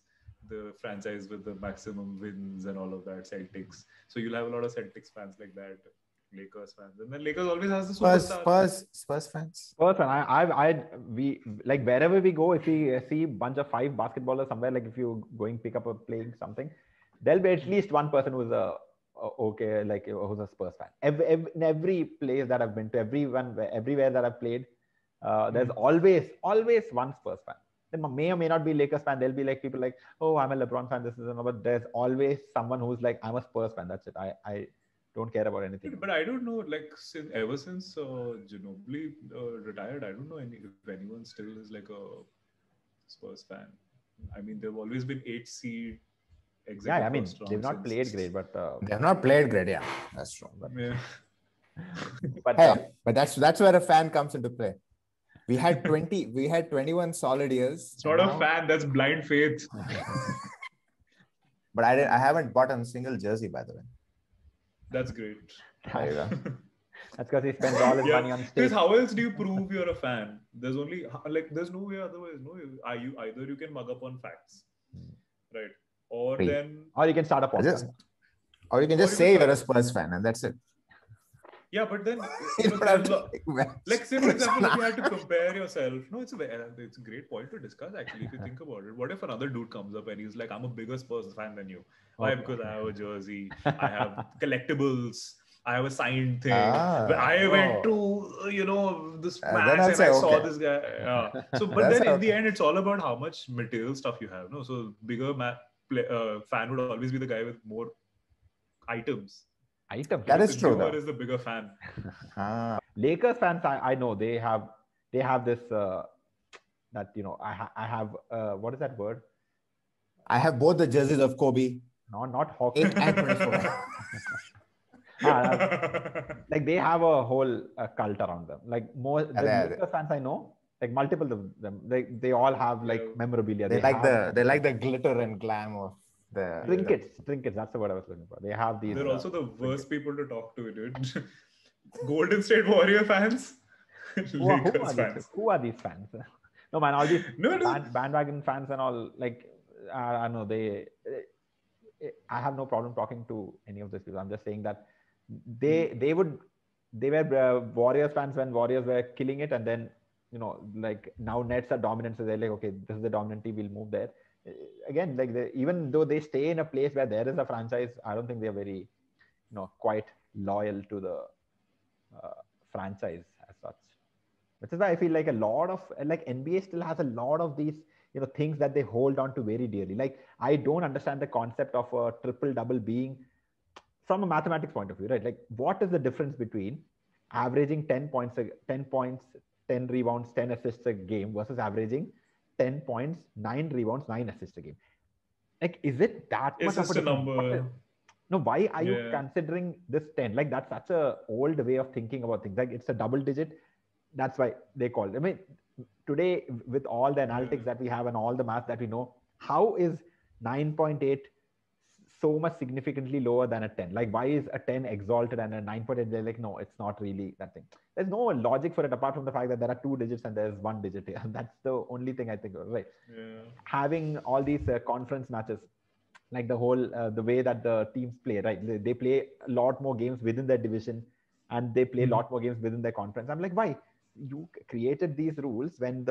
Speaker 5: the franchise with the maximum wins and all of that, Celtics. So you'll have a lot of Celtics fans like that. Lakers fans, and then Lakers always has the superstar.
Speaker 4: Spurs fans.
Speaker 3: Spurs fan. We like wherever we go, if we see a bunch of 5 basketballers somewhere, like if you going pick up a playing something, there'll be at least one person who's a okay, like who's a Spurs fan. In every place that I've been to, everywhere that I've played, there's always one Spurs fan. There may or may not be Lakers fan. There'll be like people like, oh, I'm a LeBron fan. This is another. But there's always someone who's like, I'm a Spurs fan. That's it. I don't care about anything.
Speaker 5: But I don't know, like ever since Ginobili retired, I don't know if anyone still is like a Spurs fan. I mean, there've always been 8 seed.
Speaker 3: Yeah, I mean, they've not played great, but
Speaker 4: they've not played great. Yeah, that's true.
Speaker 5: But, yeah.
Speaker 3: but
Speaker 4: but that's where a fan comes into play. We had 21 solid years.
Speaker 5: It's not a fan, that's blind faith.
Speaker 4: But I haven't bought a single jersey, by the way.
Speaker 5: That's great.
Speaker 4: There you go.
Speaker 3: That's because he spends all his money on stage.
Speaker 5: Because how else do you prove you're a fan? There's only there's no way otherwise. No, either you can mug up on facts, right? Or
Speaker 3: you can start a podcast.
Speaker 4: Or you can just say you're a Spurs fan and that's it.
Speaker 5: Yeah, but then like say for example, if you had to compare yourself, no, it's a great point to discuss actually. If you think about it, what if another dude comes up and he's like, I'm a bigger Spurs fan than you? Why? Because I have a jersey, I have collectibles, I have a signed thing. I went to this match and I saw this guy. Yeah. So, but then in the end, it's all about how much material stuff you have. No, so bigger fan would always be the guy with more items.
Speaker 3: That
Speaker 4: is true.
Speaker 5: Consumer is the bigger fan.
Speaker 3: Lakers fans, I know they have this that I have what is that word?
Speaker 4: I have both the jerseys of Kobe.
Speaker 3: No, not hockey.
Speaker 4: 8 and 24.
Speaker 3: Like they have a whole cult around them. Like the Lakers fans I know, like multiple of them, they all have like memorabilia.
Speaker 4: They like the glitter and glam of the
Speaker 3: trinkets. That's the word I was looking for. They have these.
Speaker 5: They're also the worst people to talk to, dude. Golden State Warrior fans.
Speaker 3: Who are these fans? No man, all these bandwagon fans and all. Like I don't know. I have no problem talking to any of these people. I'm just saying that they were Warriors fans when Warriors were killing it, and then like now Nets are dominant, so they're like, okay, this is the dominant team, we'll move there. Again, like even though they stay in a place where there is a franchise, I don't think they're very quite loyal to the franchise as such. Which is why I feel like a lot of like NBA still has a lot of these things that they hold on to very dearly. Like I don't understand the concept of a triple-double being from a mathematics point of view, right? Like what is the difference between averaging 10 points, 10 rebounds, 10 assists a game versus averaging 10 points, 9 rebounds, 9 assists a game? Like, is it that much of a number? No, why are you considering this 10? Like that's such a old way of thinking about things. Like it's a double digit. That's why they call it. I mean, today with all the analytics that we have and all the math that we know, how is 9.8 so much significantly lower than a 10? Like why is a 10 exalted and a 9.8? They're like, no, it's not really that thing. There's no logic for it apart from the fact that there are 2 digits and there's 1 digit here. That's the only thing I think of, right? Yeah. Having all these conference matches, like the whole, the way that the teams play, right? They play a lot more games within their division and they play a lot more games within their conference. I'm like, why? You created these rules when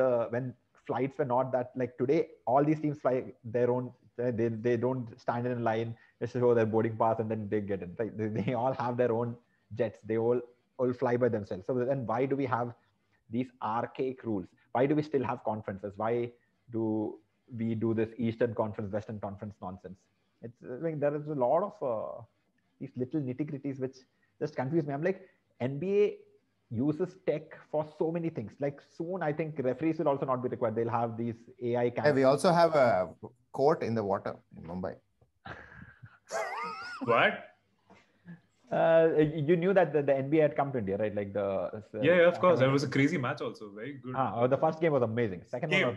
Speaker 3: flights were not that, like today, all these teams fly their own, they don't stand in a line, just show their boarding pass and then they get in. Right? They all have their own jets. They all fly by themselves. So then why do we have these archaic rules? Why do we still have conferences? Why do we do this Eastern Conference, Western Conference nonsense? It's like there is a lot of these little nitty-gritties which just confuse me. I'm like, NBA uses tech for so many things. Like soon, I think referees will also not be required. They'll have these AI cameras.
Speaker 4: Yeah, we also have a court in the water in Mumbai.
Speaker 5: What?
Speaker 3: You knew that the NBA had come to India, right? Like
Speaker 5: yeah, of course. That was a crazy match also. Very good.
Speaker 3: The first game was amazing. Second one was...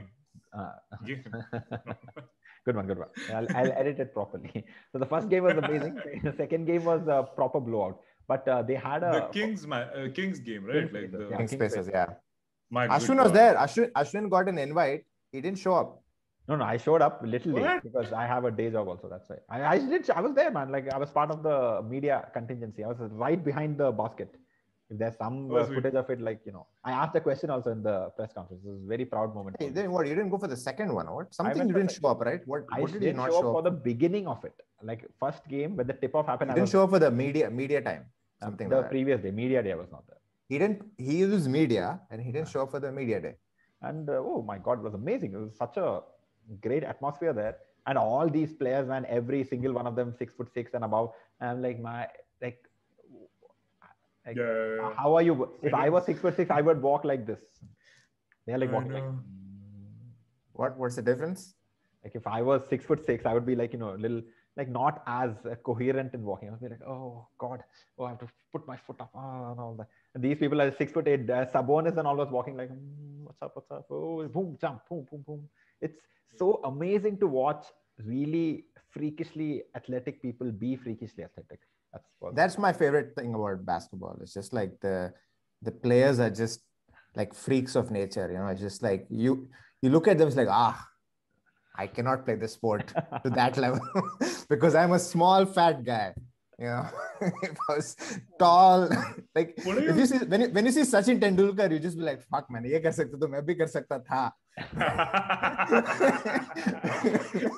Speaker 3: Good one. I'll edit it properly. So the first game was amazing. The second game was a proper blowout. But they had
Speaker 5: the Kings game, right?
Speaker 4: Kings Pacers, yeah.
Speaker 5: Ashwin
Speaker 4: was there. Ashwin got an invite. He didn't show up.
Speaker 3: No, I showed up a little late because I have a day job also. That's why I was there, man. Like I was part of the media contingency. I was right behind the basket. If there's some
Speaker 5: Oh, sweet.
Speaker 3: footage of it, like, I asked a question also in the press conference. It was a very proud moment.
Speaker 4: Hey, then what? You didn't go for the second one, or what?
Speaker 3: I
Speaker 4: Something
Speaker 3: went
Speaker 4: you
Speaker 3: for
Speaker 4: didn't
Speaker 3: the-
Speaker 4: show up, right? What
Speaker 3: I
Speaker 4: did you
Speaker 3: didn't
Speaker 4: not
Speaker 3: show
Speaker 4: show
Speaker 3: up for
Speaker 4: up?
Speaker 3: the beginning of it. Like first game, when the tip-off happened,
Speaker 4: He
Speaker 3: I
Speaker 4: didn't
Speaker 3: was
Speaker 4: show up for the media time. Something
Speaker 3: the
Speaker 4: like that.
Speaker 3: previous day, media day, I was not there.
Speaker 4: He didn't. He used media, and he didn't show up for the media day.
Speaker 3: And oh my God, it was amazing. It was such a great atmosphere there. And all these players, man, every single one of them 6'6" and above. And like
Speaker 5: Yeah.
Speaker 3: how are you? If I was 6'6", I would walk like this. They're like
Speaker 5: I
Speaker 3: walking
Speaker 5: know.
Speaker 4: What's the difference?
Speaker 3: like if I was 6'6", I would be like, a little like not as coherent in walking. I would be like, oh God, I have to put my foot up, and all that. And these people are 6'8". Sabonis and all was walking like, what's up? Oh, boom, jump, boom, boom, boom. It's so amazing to watch really freakishly athletic people be freakishly athletic.
Speaker 4: That's my favorite thing about basketball. It's just like the players are just like freaks of nature. It's just like you look at them, it's like, I cannot play this sport to that level because I'm a small fat guy. If I was tall, like if you see when you see Sachin Tendulkar, you just be like, fuck man, ye kar sakta to main bhi kar sakta tha.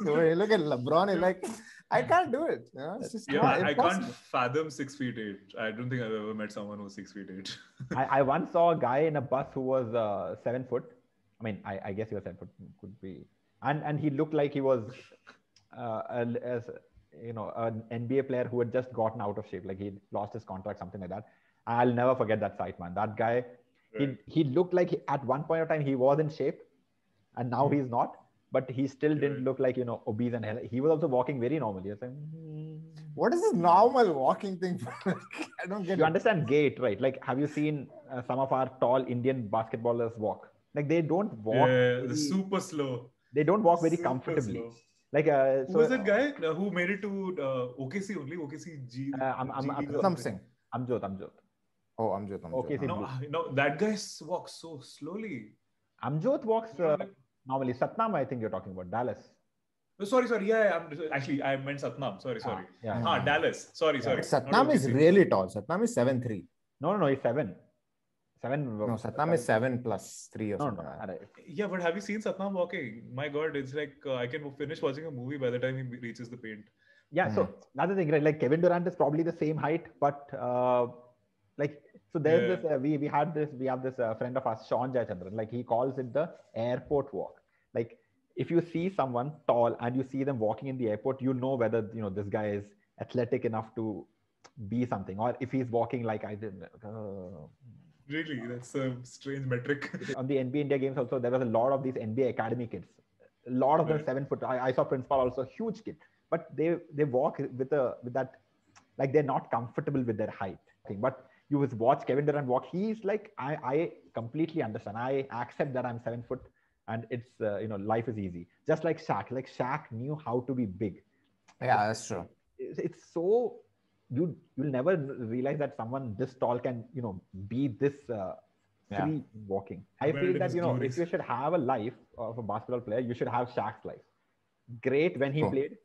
Speaker 4: So when you look at LeBron, you're like, I can't do it. It's just
Speaker 5: I can't fathom 6'8". I don't think I've ever met someone who's 6'8".
Speaker 3: I once saw a guy in a bus who was 7 foot. I mean, I guess he was 7 foot, could be, and he looked like he was, an NBA player who had just gotten out of shape, like he'd lost his contract, something like that. I'll never forget that sight, man. That guy, he looked like at one point of time he was in shape, and now he's not. But he still didn't look like, obese and hell. He was also walking very normally. Like,
Speaker 4: what is this normal walking thing? I don't get it.
Speaker 3: You understand gait, right? Like, have you seen some of our tall Indian basketballers walk? Like, they don't walk.
Speaker 5: Yeah, super slow.
Speaker 3: They don't walk very
Speaker 5: Super
Speaker 3: comfortably.
Speaker 5: slow.
Speaker 3: Like,
Speaker 5: who was that guy who made it to OKC only? OKC G.
Speaker 4: Something.
Speaker 3: Amjot.
Speaker 4: Oh, Amjot.
Speaker 3: OKC
Speaker 5: no, that guy walks so slowly.
Speaker 3: Amjot walks normally. Satnam, I think you're talking about. Dallas.
Speaker 5: Oh, sorry. Yeah, actually, I meant Satnam. Sorry. Dallas. Sorry.
Speaker 4: Satnam is really tall. Satnam is 7'3".
Speaker 3: No, he's 7. 7.
Speaker 4: No, Satnam is 7+3 or something.
Speaker 5: Yeah, but have you seen Satnam walking? My God, it's like I can finish watching a movie by the time he reaches the paint.
Speaker 3: Yeah, so that's the thing, right? Like Kevin Durant is probably the same height, but so there's this. We have this friend of ours, Sean Jayachandran. Like he calls it the airport walk. Like if you see someone tall and you see them walking in the airport, you know whether this guy is athletic enough to be something, or if he's walking like I did.
Speaker 5: Really, that's a strange metric.
Speaker 3: On the NBA India games also, there was a lot of these NBA academy kids. A lot of them 7 foot. I saw Prince Paul also, huge kid. But they walk with that, like they're not comfortable with their height. But you watch Kevin Durant walk, he's like, I completely understand. I accept that I'm 7 foot and it's, life is easy. Just like Shaq. Like Shaq knew how to be big.
Speaker 4: Yeah, that's true.
Speaker 3: It's so... You'll never realize that someone this tall can, be this free walking. I feel that, if you should have a life of a basketball player, you should have Shaq's life. Great when he played.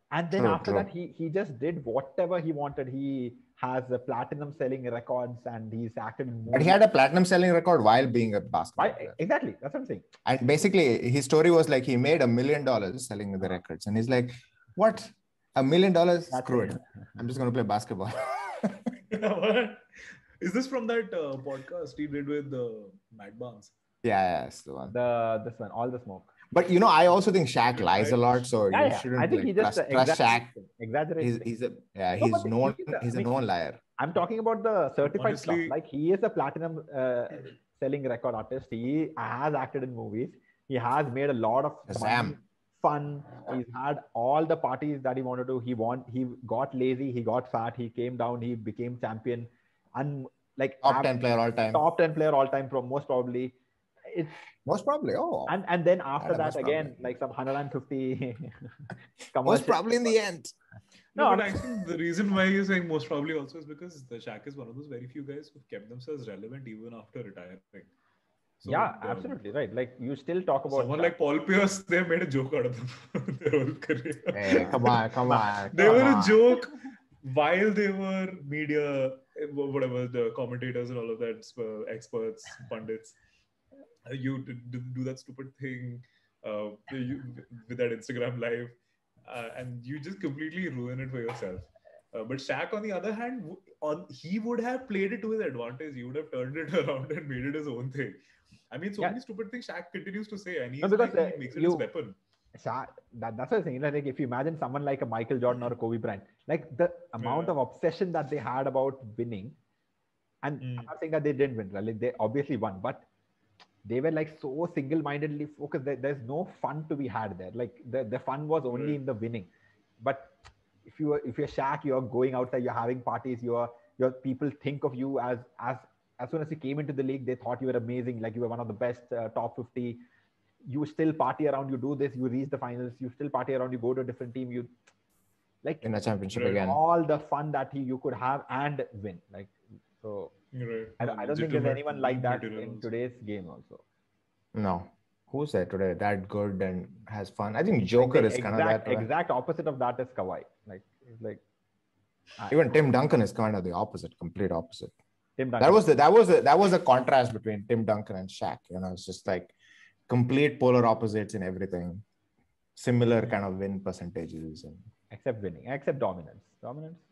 Speaker 3: And then after that, he just did whatever he wanted. He has a platinum selling records and he's acted in movies.
Speaker 4: But he had a platinum selling record while being a basketball player.
Speaker 3: Exactly. That's what I'm saying.
Speaker 4: And basically, his story was like he made $1 million selling the records. And he's like, what? $1 million? Screw it. I'm just going to play basketball.
Speaker 5: Is this from that podcast he did with Matt Barnes?
Speaker 4: Yeah, it's the one.
Speaker 3: This one, All the Smoke.
Speaker 4: But I also think Shaq lies a lot, so you shouldn't.
Speaker 3: I think he just
Speaker 4: trust Shaq.
Speaker 3: Exaggerates.
Speaker 4: He's a known liar.
Speaker 3: I'm talking about the certified stuff. Like he is a platinum selling record artist. He has acted in movies. He has made a lot of fun. He's had all the parties that he wanted to. He got lazy. He got fat. He came down. He became champion. And like
Speaker 4: top 10 player all time.
Speaker 3: Top 10 player all time, most probably. It's
Speaker 4: most probably. Oh,
Speaker 3: and then after that again, like some 150.
Speaker 4: Most probably in the end.
Speaker 5: No, but I think the reason why you're saying most probably also is because the Shaq is one of those very few guys who've kept themselves relevant even after retiring.
Speaker 3: So, yeah, absolutely right. Like you still talk about
Speaker 5: someone like Paul Pierce. They made a joke out of them their whole career.
Speaker 4: Hey, come on.
Speaker 5: They were a joke while they were media. whatever the commentators and all of that, experts, pundits, you do that stupid thing with that Instagram live, and you just completely ruin it for yourself. But Shaq, on the other hand, he would have played it to his advantage. He would have turned it around and made it his own thing. I mean, so many stupid things Shaq continues to say, and he makes it his weapon.
Speaker 3: That's what I'm saying. Like, if you imagine someone like a Michael Jordan or a Kobe Bryant, like the amount of obsession that they had about winning, and I'm not saying that they didn't win, right? Like, they obviously won, but they were like so single-mindedly focused that there's no fun to be had there. Like the fun was only in the winning. But if you're Shaq, you're going outside, you're having parties, your people think of you as soon as you came into the league, they thought you were amazing, like you were one of the best, top 50. You still party around, you do this, you reach the finals, you still party around, you go to a different team, you like
Speaker 4: in a championship again.
Speaker 3: All the fun that you could have and win. Like, so I don't think there's anyone like that in today's game also.
Speaker 4: No. Who's there today that good and has fun? I think Joker is kind of that.
Speaker 3: Exact opposite of that is Kawhi. Like
Speaker 4: even Tim Duncan is kind of the opposite, complete opposite.
Speaker 3: Tim Duncan.
Speaker 4: That was a contrast between Tim Duncan and Shaq. You know, it's just like complete polar opposites in everything. Similar kind of win percentages, and
Speaker 3: except winning, except dominance.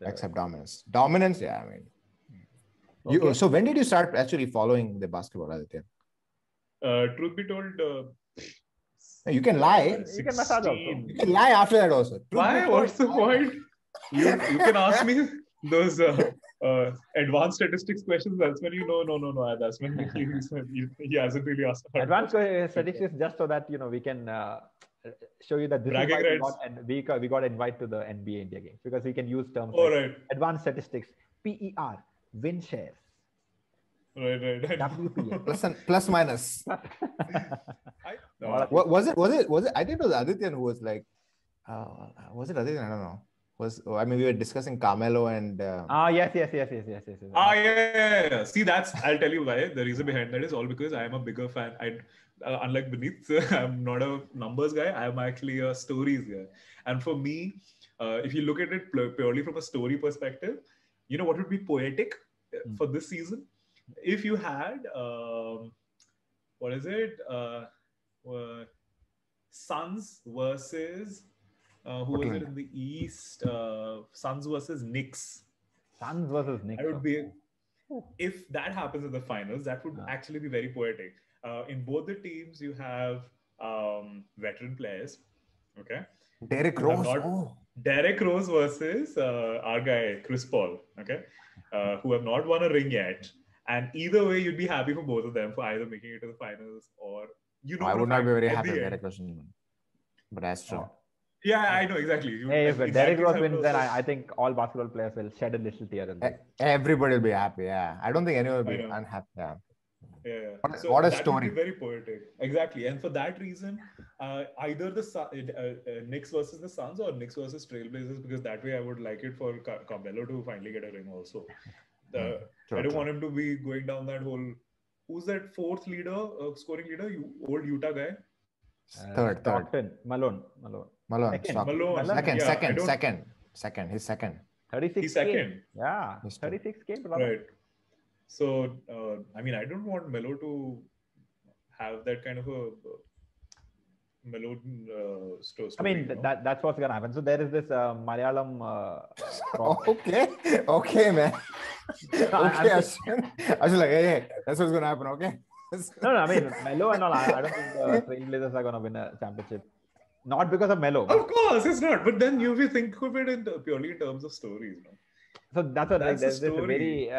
Speaker 4: Except dominance. Dominance, yeah. I mean, so when did you start actually following the basketball, Adityan?
Speaker 5: Truth be told,
Speaker 4: you can lie.
Speaker 3: You can massage also.
Speaker 4: You can lie after that also.
Speaker 5: Why? What's the point? You can ask me those advanced statistics questions. That's when no. That's when he hasn't really asked.
Speaker 3: Advanced statistics just so that we can show you that this is why we got invited to the NBA India games, because we can use terms like advanced statistics, PER, win shares.
Speaker 5: Right.
Speaker 3: WPA.
Speaker 4: Plus minus. Was it? I think it was Adityan who was like, was it Adityan? I don't know. We were discussing Carmelo and.
Speaker 3: Yes.
Speaker 5: Yeah. See, I'll tell you why. The reason behind that is all because I am a bigger fan. Unlike Beneath, I'm not a numbers guy. I'm actually a stories guy. And for me, if you look at it purely from a story perspective, you know what would be poetic for this season? If you had, Suns versus, who was it in the East? Suns versus Knicks.
Speaker 3: Suns versus Knicks.
Speaker 5: That would be, if that happens in the finals, that would actually be very poetic. In both the teams, you have veteran players. Okay.
Speaker 4: Derrick Rose.
Speaker 5: Derrick Rose versus our guy, Chris Paul. Okay. Who have not won a ring yet. And either way, you'd be happy for both of them for either making it to the finals or
Speaker 4: I would not be very happy with Derrick Rose, but that's true.
Speaker 5: Yeah, I know exactly.
Speaker 3: If Derrick Rose wins, then I think all basketball players will shed a little tear.
Speaker 4: Everybody will be happy. Yeah, I don't think anyone will be unhappy. Yeah. What a story!
Speaker 5: Would be very poetic. Exactly, and for that reason, either the Knicks versus the Suns or Knicks versus Trailblazers, because that way I would like it for Carmelo to finally get a ring also. I don't want him to be going down that whole. Who's that fourth leader, scoring leader? Old Utah guy.
Speaker 4: Third.
Speaker 3: Malone.
Speaker 4: Second. He's second.
Speaker 3: 36.
Speaker 5: He's second.
Speaker 3: Yeah, 36 games.
Speaker 5: Right. So, I don't want Melo to have that kind of a Melo story.
Speaker 3: That's what's gonna happen. So there is this Malayalam.
Speaker 4: Okay, man. Okay, I was like, hey, that's what's gonna happen. Okay.
Speaker 3: No. Melo and all. I don't think the Trailblazers are gonna win a championship. Not because of Melo.
Speaker 5: Of course, it's not. But then you think of it purely in terms of stories, no?
Speaker 3: So that's there's this very,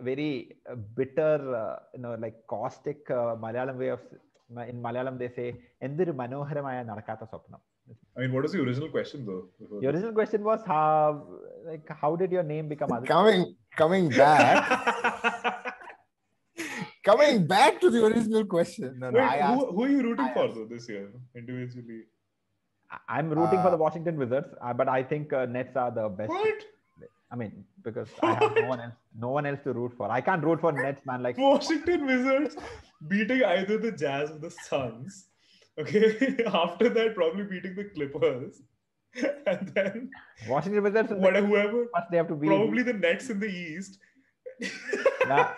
Speaker 3: very bitter, caustic Malayalam way of. In Malayalam, they say, "Endiru manoharamaya nadakatha swapnam."
Speaker 5: What was the original question, though?
Speaker 3: The original question was how did your name become
Speaker 4: Adityan? Coming back. Coming back to the original question.
Speaker 5: Who are you rooting for, though, this year, individually?
Speaker 3: I'm rooting for the Washington Wizards, but I think Nets are the best.
Speaker 5: What?
Speaker 3: Because I have no one else to root for. I can't root for Nets, man. Like
Speaker 5: Washington Wizards beating either the Jazz or the Suns. Okay, after that, probably beating the Clippers, and then
Speaker 3: Washington Wizards.
Speaker 5: Whoever
Speaker 3: they have to beat.
Speaker 5: Probably the Nets in the East,
Speaker 3: Yeah.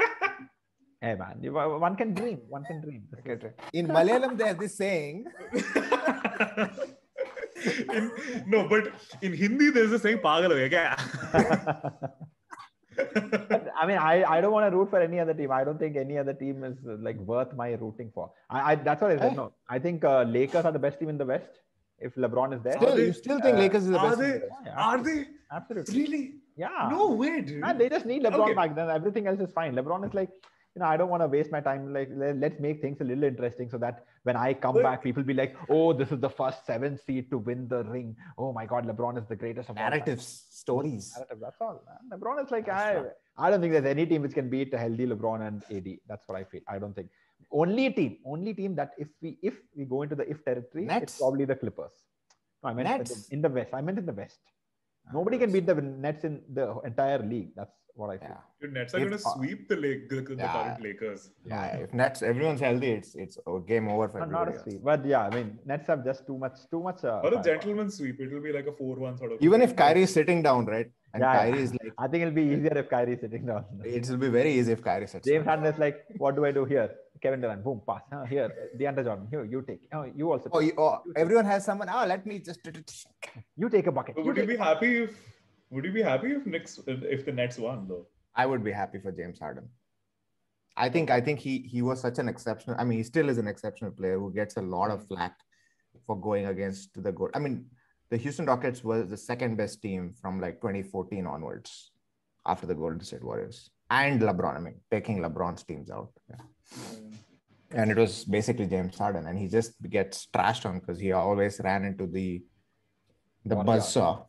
Speaker 3: Hey man, one can dream. One can dream.
Speaker 4: In Malayalam, they have this saying.
Speaker 5: No, but in Hindi, there's a saying, "Pagal ho gaya kya?"
Speaker 3: I mean, I don't want to root for any other team. I don't think any other team is like worth my rooting for. That's what I said. No, I think Lakers are the best team in the West. If LeBron is there,
Speaker 4: Still, you still think Lakers is the best?
Speaker 5: Are they?
Speaker 3: Absolutely.
Speaker 5: Really?
Speaker 3: Yeah.
Speaker 5: No way, dude.
Speaker 3: Man, they just need LeBron
Speaker 5: Okay.
Speaker 3: back. Then everything else is fine. LeBron is like, I don't want to waste my time. Like, let's make things a little interesting so that when I come back, people be like, oh, this is the first 7th seed to win the ring. Oh my God, LeBron is the greatest of all time.
Speaker 4: Narratives, stories.
Speaker 3: Narrative, that's all. Man. LeBron is like, I don't think there's any team which can beat a healthy LeBron and AD. That's what I feel. I don't think. Only team that if we go into the if territory,
Speaker 4: Nets.
Speaker 3: it's probably the Clippers. No, I meant
Speaker 4: Nets.
Speaker 3: in the West. I meant in the West. Nobody can beat the Nets in the entire league. That's what I feel.
Speaker 4: Yeah.
Speaker 5: Dude, Nets are going to sweep the current Lakers.
Speaker 4: Yeah, if Nets, everyone's healthy, it's a game over for
Speaker 3: Not
Speaker 4: everybody
Speaker 3: a sweep,
Speaker 4: else.
Speaker 3: but yeah, I mean, Nets have just too much.
Speaker 5: Or a gentleman's sweep. It will be like a 4-1 sort of.
Speaker 4: Even if Kyrie is sitting down, right? And Kyrie is like,
Speaker 3: I think it'll be easier if Kyrie is sitting down.
Speaker 4: it will be very easy if Kyrie sits
Speaker 3: James
Speaker 4: down.
Speaker 3: Harden is like, what do I do here? Kevin Durant, boom, pass. Here, DeAndre Jordan, here, you take. You also. Take.
Speaker 4: Everyone has someone. Let me just.
Speaker 3: You take a bucket.
Speaker 5: So would you be happy if the Nets won though?
Speaker 4: I would be happy for James Harden. I think he was such an exceptional. I mean, he still is an exceptional player who gets a lot of flack for going against the goal. I mean, the Houston Rockets was the second best team from like 2014 onwards after the Golden State Warriors and LeBron. I mean, taking LeBron's teams out. Yeah. And it was basically James Harden, and he just gets trashed on because he always ran into the buzzsaw.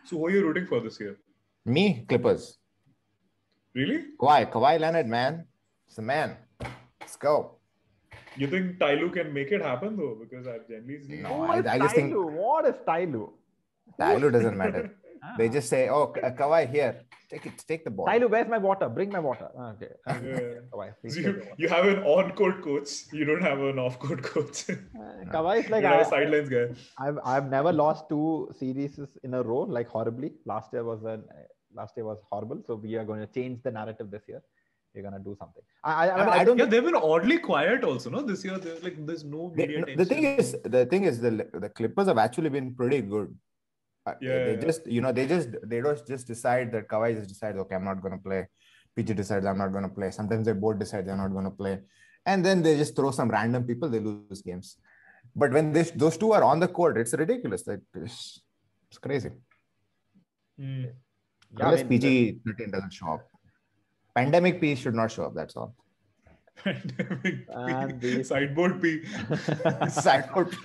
Speaker 5: So who are you rooting for this year?
Speaker 4: Me, Clippers.
Speaker 5: Really?
Speaker 4: Kawhi Leonard, man. It's the man. Let's go.
Speaker 5: You think Tyloo can make it happen though? Because I've generally seen.
Speaker 4: No, I just think
Speaker 3: What is Tyloo?
Speaker 4: Tyloo doesn't matter. They just say, "Oh, Kawhi here, take the ball."
Speaker 3: Tyloo, where's my water? Bring my water. Okay.
Speaker 5: Yeah.
Speaker 3: Kawhi, please
Speaker 5: So
Speaker 3: take the water.
Speaker 5: you have an on-court coach. You don't have an off-court coach.
Speaker 3: Kawhi is like
Speaker 5: you have a sidelines guy.
Speaker 3: I've never lost 2 series in a row like horribly. Last year was horrible. So we are going to change the narrative this year. We're going to do something. I don't.
Speaker 5: Yeah, they've been oddly quiet also. No, this year there's no media attention.
Speaker 4: The thing is, the Clippers have actually been pretty good. They just decide that Kawhi just decides, okay, I'm not going to play. PG decides I'm not going to play. Sometimes they both decide they're not going to play, and then they just throw some random people. They lose games. But when those two are on the court, it's ridiculous. Like it's crazy. Unless PG-13 doesn't show up. Pandemic P should not show up. That's all.
Speaker 5: Pandemic P. Sideboard P.
Speaker 4: Sideboard P.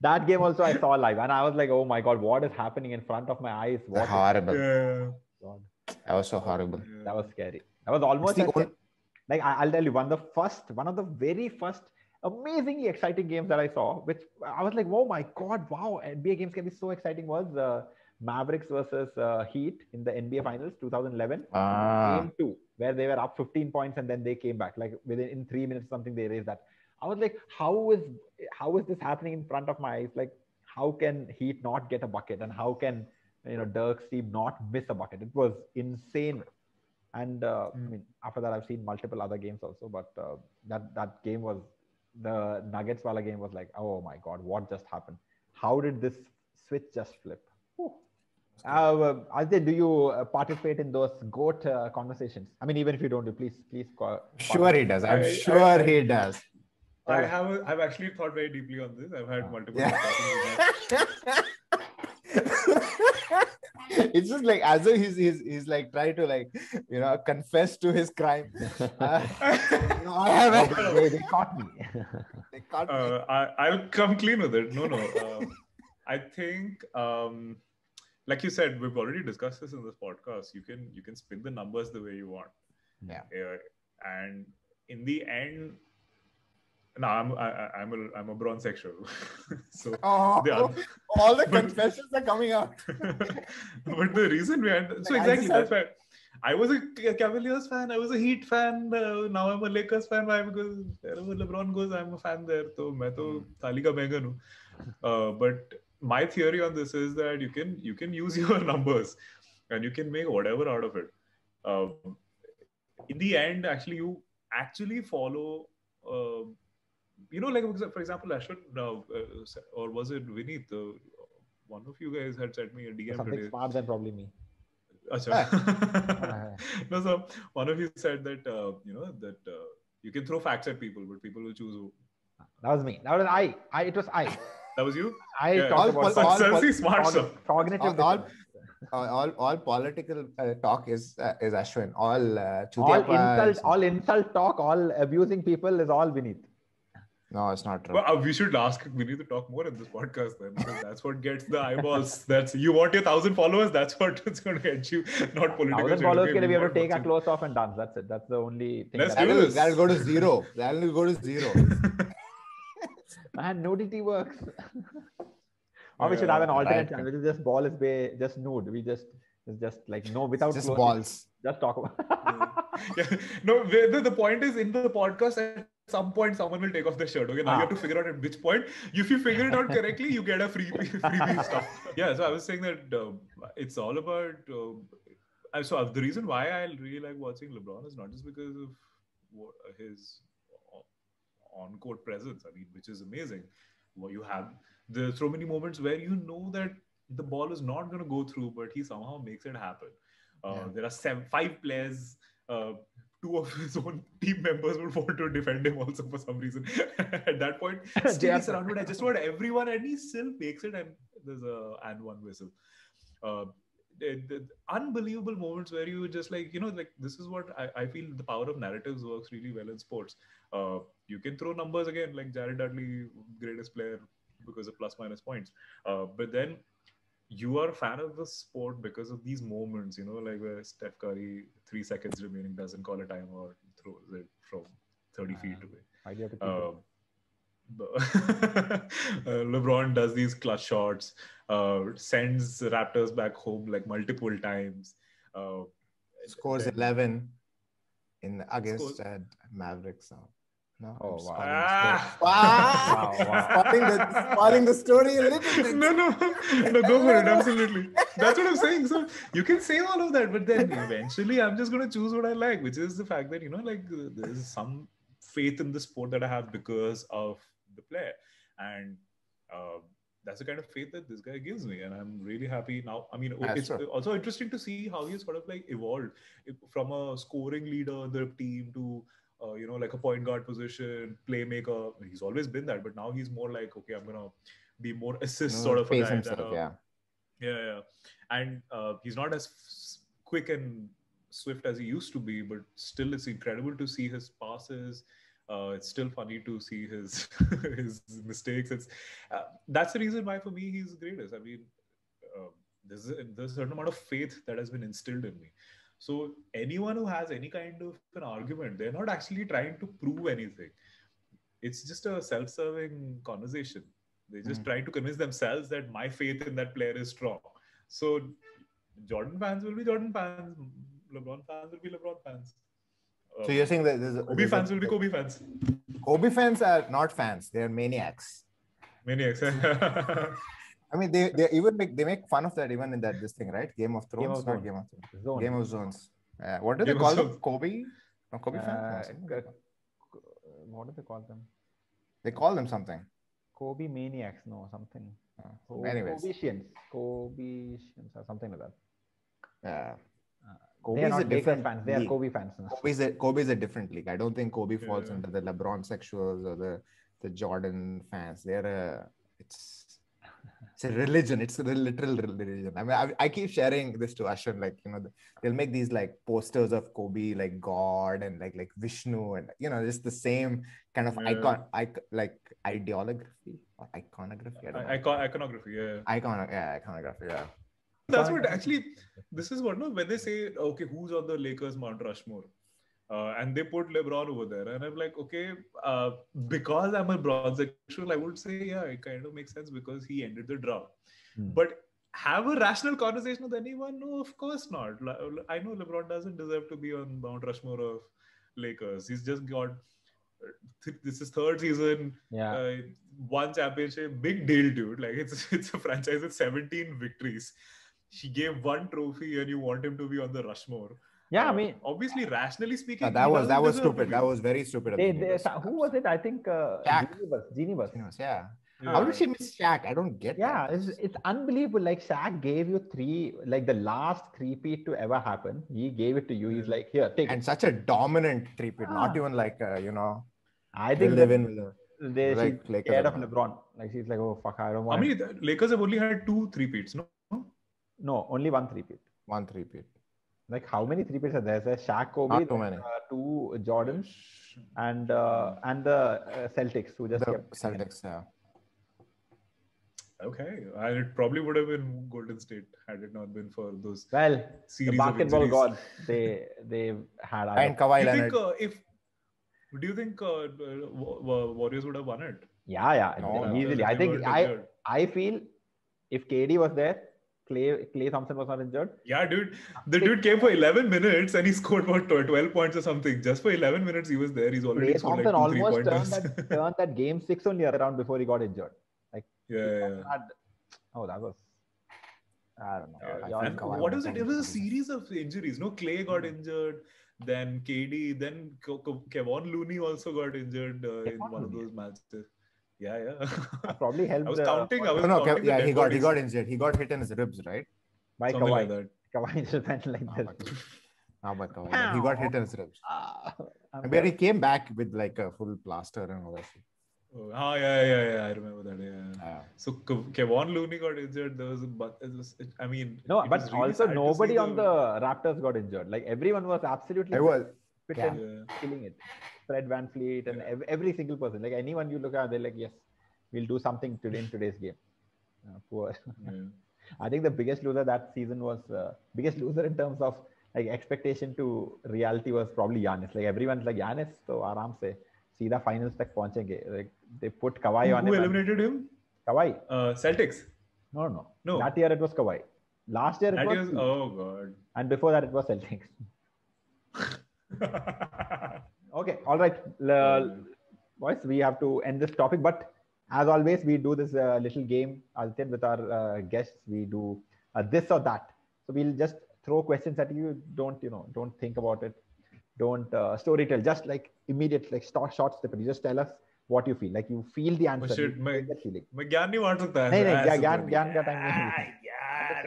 Speaker 3: That game also I saw live, and I was like, "Oh my God, what is happening in front of my eyes? What
Speaker 4: horrible!
Speaker 5: Yeah.
Speaker 3: God.
Speaker 4: That was so horrible.
Speaker 3: Yeah. That was scary. That was almost like I'll tell you one of the very first amazingly exciting games that I saw, which I was like, "Oh my God, wow! NBA games can be so exciting." Was Mavericks versus Heat in the NBA Finals 2011, Game 2, where they were up 15 points and then they came back. Like in 3 minutes, something they raised that. I was like, how is this happening in front of my eyes? Like, how can Heat not get a bucket, and how can Dirk's team not miss a bucket? It was insane. And I mean, after that, I've seen multiple other games also, but that game was the Nuggets wala game was like, oh my God, what just happened? How did this switch just flip? Adityan, do you participate in those GOAT conversations? I mean, even if you don't, please.
Speaker 4: Sure, he does. I'm sure he does.
Speaker 5: I've actually thought very deeply on this. I've had multiple
Speaker 4: It's just like as though he's like trying to confess to his crime. No, I haven't.
Speaker 3: They caught me.
Speaker 4: They caught me.
Speaker 5: I'll come clean with it. No. I think, like you said, we've already discussed this in this podcast. You can spin the numbers the way you want.
Speaker 4: Yeah.
Speaker 5: And in the end, no, I'm a bronzexual. So
Speaker 4: all the confessions are coming out.
Speaker 5: But the reason behind that's why I was a Cavaliers fan, I was a Heat fan, now I'm a Lakers fan. Why? Because wherever LeBron goes, I'm a fan there. So मैं तो ताली का महंगा हूँ. But my theory on this is that you can use your numbers and you can make whatever out of it. in the end, actually, you actually follow, like for example, Ashwin, or was it Vineet? One of you guys had sent me a DM
Speaker 3: Something
Speaker 5: today.
Speaker 3: smart than probably me.
Speaker 5: No, so one of you said that you can throw facts at people, but people will choose who.
Speaker 3: That was me. That was I. It was I.
Speaker 5: That was you.
Speaker 3: I talked about
Speaker 5: smart stuff.
Speaker 3: Cognitive.
Speaker 4: All political talk is Ashwin.
Speaker 3: All insult talk, all abusing people is all Vineet.
Speaker 4: No, it's not true.
Speaker 5: Well, we should ask Vineet to talk more in this podcast then, because that's what gets the eyeballs. You want your 1,000 followers. That's what it's going to get you. Not political.
Speaker 3: 1,000 followers, we have to take our clothes off and dance. That's it. That's the only thing.
Speaker 4: That'll go to zero. That'll go to zero.
Speaker 3: Man, nudity works. Or we should have an alternate channel, which is just ball is just nude. We just like no without
Speaker 4: just
Speaker 3: clothes.
Speaker 4: Balls.
Speaker 3: Just talk about.
Speaker 5: No, the point is in the podcast at some point someone will take off their shirt. Okay, now you have to figure out at which point. If you figure it out correctly, you get a freebie stuff. Yeah, so I was saying that it's all about. So the reason why I really like watching LeBron is not just because of his on-court presence. I mean, which is amazing. Well, you have there's so many moments where you know that the ball is not going to go through, but he somehow makes it happen. There are 5 players. 2 of his own team members would want to defend him also for some reason. At that point, still he's surrounded. I just want everyone, and he still makes it. And there's and one whistle. The unbelievable moments where you just like this is what I feel the power of narratives works really well in sports. You can throw numbers again like Jared Dudley, greatest player because of plus minus points, but then you are a fan of the sport because of these moments, like where Steph Curry 3 seconds remaining doesn't call a time or throws it from 30 feet away.
Speaker 3: Why do you have to keep
Speaker 5: LeBron does these clutch shots, sends Raptors back home like multiple times.
Speaker 4: Scores 11 against Mavericks now. No.
Speaker 3: Oh wow!
Speaker 4: Spoiling the story a little bit.
Speaker 5: No, go for it. Absolutely, that's what I'm saying. So you can say all of that, but then eventually, I'm just going to choose what I like, which is the fact that there's some faith in the sport that I have because of the player, and that's the kind of faith that this guy gives me, and I'm really happy now. I mean, it's also interesting to see how he's sort of like evolved from a scoring leader on the team to like a point guard position, playmaker. He's always been that, but now he's more like, okay, I'm gonna be more assist sort of a guy.
Speaker 4: Himself,
Speaker 5: yeah. And he's not as quick and swift as he used to be, but still, it's incredible to see his passes. It's still funny to see his his mistakes. It's that's the reason why for me he's the greatest. I mean, there's a certain amount of faith that has been instilled in me. So anyone who has any kind of an argument, they're not actually trying to prove anything. It's just a self-serving conversation. They just try to convince themselves that my faith in that player is strong. So Jordan fans will be Jordan fans. LeBron fans will be LeBron fans.
Speaker 4: So you're saying that
Speaker 5: Kobe fans will be Kobe fans.
Speaker 4: Kobe fans are not fans. They're maniacs.
Speaker 5: Maniacs.
Speaker 4: I mean, they even make fun of that even in this thing, right? Game of Thrones, not Game of Thrones. Game of Zones. What do they call them? Kobe? No, Kobe fans?
Speaker 3: What do they call them?
Speaker 4: They call them something.
Speaker 3: Kobe maniacs, no, something.
Speaker 4: Anyways.
Speaker 3: Kobeans or something like that.
Speaker 4: Yeah.
Speaker 3: They are not Lakers fans. They are Kobe fans.
Speaker 4: Kobe is a different league. I don't think Kobe falls under the LeBron sexuals or the Jordan fans. It's a religion. It's a literal religion. I mean, I keep sharing this to Ashwin. Like, they'll make these like posters of Kobe, like God and like Vishnu, and just the same kind of ideography or iconography.
Speaker 5: Iconography. Yeah.
Speaker 4: Iconography. Yeah.
Speaker 5: That's what actually. This is what when they say, okay, who's on the Lakers Mount Rushmore? And they put LeBron over there. And I'm like, okay, because I'm a bronzexual, I would say, yeah, it kind of makes sense because he ended the drought. But have a rational conversation with anyone? No, of course not. I know LeBron doesn't deserve to be on Mount Rushmore of Lakers. He's just got, this is third season, one championship, big deal, dude. Like it's a franchise with 17 victories. He gave one trophy and you want him to be on the Rushmore.
Speaker 3: Yeah, I mean,
Speaker 5: obviously, rationally speaking,
Speaker 4: that
Speaker 5: he
Speaker 4: was
Speaker 5: doesn't deserve
Speaker 4: stupid.
Speaker 5: to
Speaker 4: That
Speaker 5: be.
Speaker 4: was very stupid. Of
Speaker 3: they,
Speaker 4: the
Speaker 3: they,
Speaker 4: Universe.
Speaker 3: who was it? I think
Speaker 4: Shaq.
Speaker 3: Genie was.
Speaker 4: Yeah.
Speaker 5: Yeah.
Speaker 4: How did she miss Shaq? I don't get
Speaker 3: Yeah,
Speaker 4: that.
Speaker 3: it's unbelievable. Like Shaq gave you three, like the last three-peat to ever happen. He gave it to you. He's like, here, take
Speaker 4: And
Speaker 3: it.
Speaker 4: such a dominant three-peat, not
Speaker 3: Ah.
Speaker 4: even like
Speaker 3: I
Speaker 4: we'll
Speaker 3: think
Speaker 4: live
Speaker 3: that
Speaker 4: in with
Speaker 3: she's
Speaker 4: like Lakers
Speaker 3: scared
Speaker 4: are
Speaker 3: of
Speaker 4: gonna-
Speaker 3: LeBron. Like she's like, oh fuck, I don't
Speaker 5: How
Speaker 3: want.
Speaker 5: many? Lakers have only had 2 3-peats, no?
Speaker 3: No, only one three-peat.
Speaker 4: one three-peat.
Speaker 3: Like how many three-peats are there? There's Shaq, Kobe,
Speaker 4: Not too many.
Speaker 3: 2 Jordans, and the Celtics who just
Speaker 4: The
Speaker 3: kept
Speaker 4: Celtics, yeah.
Speaker 5: Okay, and it probably would have been Golden State had it not been for those
Speaker 3: Well, the
Speaker 5: series of
Speaker 3: basketball
Speaker 5: injuries.
Speaker 3: gods, they had.
Speaker 4: And Kawhi
Speaker 5: Do you
Speaker 4: Leonard.
Speaker 5: think do you think Warriors would have won it?
Speaker 3: Yeah,
Speaker 4: No,
Speaker 3: easily.
Speaker 5: If
Speaker 3: I
Speaker 5: they
Speaker 3: think
Speaker 5: weren't injured.
Speaker 3: I feel if KD was there, Clay Thompson was not injured.
Speaker 5: Yeah, dude. The dude came for 11 minutes and he scored about 12 points or something. Just for 11 minutes he was there. He's already
Speaker 3: Clay
Speaker 5: scored
Speaker 3: Thompson
Speaker 5: like 2
Speaker 3: almost
Speaker 5: 3-pointers.
Speaker 3: turned that game 6 only around before he got injured. Like
Speaker 5: Yeah.
Speaker 3: that was. I don't know.
Speaker 5: Yeah. And what was it? It was a series of injuries. No, Clay got injured. Then KD. Then Kevon Looney also got injured in one of those matches. Yeah.
Speaker 3: That probably helped.
Speaker 5: I was counting.
Speaker 4: he got injured. He got hit in his ribs, right?
Speaker 3: by
Speaker 5: Something
Speaker 3: Kawhi.
Speaker 5: like that.
Speaker 3: Kawhi just went like this.
Speaker 4: He got hit in his ribs.
Speaker 3: I'm
Speaker 4: But he came back with like a full plaster and all that shit.
Speaker 5: Oh, yeah. I remember that. Yeah. So Kevon Looney got injured. There was, I mean,
Speaker 3: no,
Speaker 5: it
Speaker 3: but
Speaker 5: was really
Speaker 3: also
Speaker 5: sad to
Speaker 3: nobody
Speaker 5: see
Speaker 3: on the Raptors got injured. Like everyone was absolutely fit and killing it. Fred VanVleet and every single person. Like anyone you look at, they're like, yes, we'll do something today in today's game. Poor.
Speaker 5: Yeah.
Speaker 3: I think the biggest loser that season was biggest loser in terms of like expectation to reality was probably Giannis. Like everyone's like Giannis, so आराम से सीधा finals तक पहुंचेंगे. Like they put Kawhi on him.
Speaker 5: Who eliminated him?
Speaker 3: Kawhi.
Speaker 5: Celtics.
Speaker 3: No.
Speaker 5: No.
Speaker 3: That year it was Kawhi. Last year it was.
Speaker 5: Oh god.
Speaker 3: And before that it was Celtics. Okay, all right, boys, we have to end this topic. But as always, we do this little game, Adityan, with our guests. We do this or that. So we'll just throw questions at you. Don't think about it. Don't storytell. Just like immediate, like short snippet. You just tell us what you feel. Like you feel the answer.
Speaker 5: Oh shit,
Speaker 3: मैं
Speaker 5: ज्ञान नहीं बांट सकता है.
Speaker 3: नहीं ज्ञान का time नहीं.
Speaker 5: यार.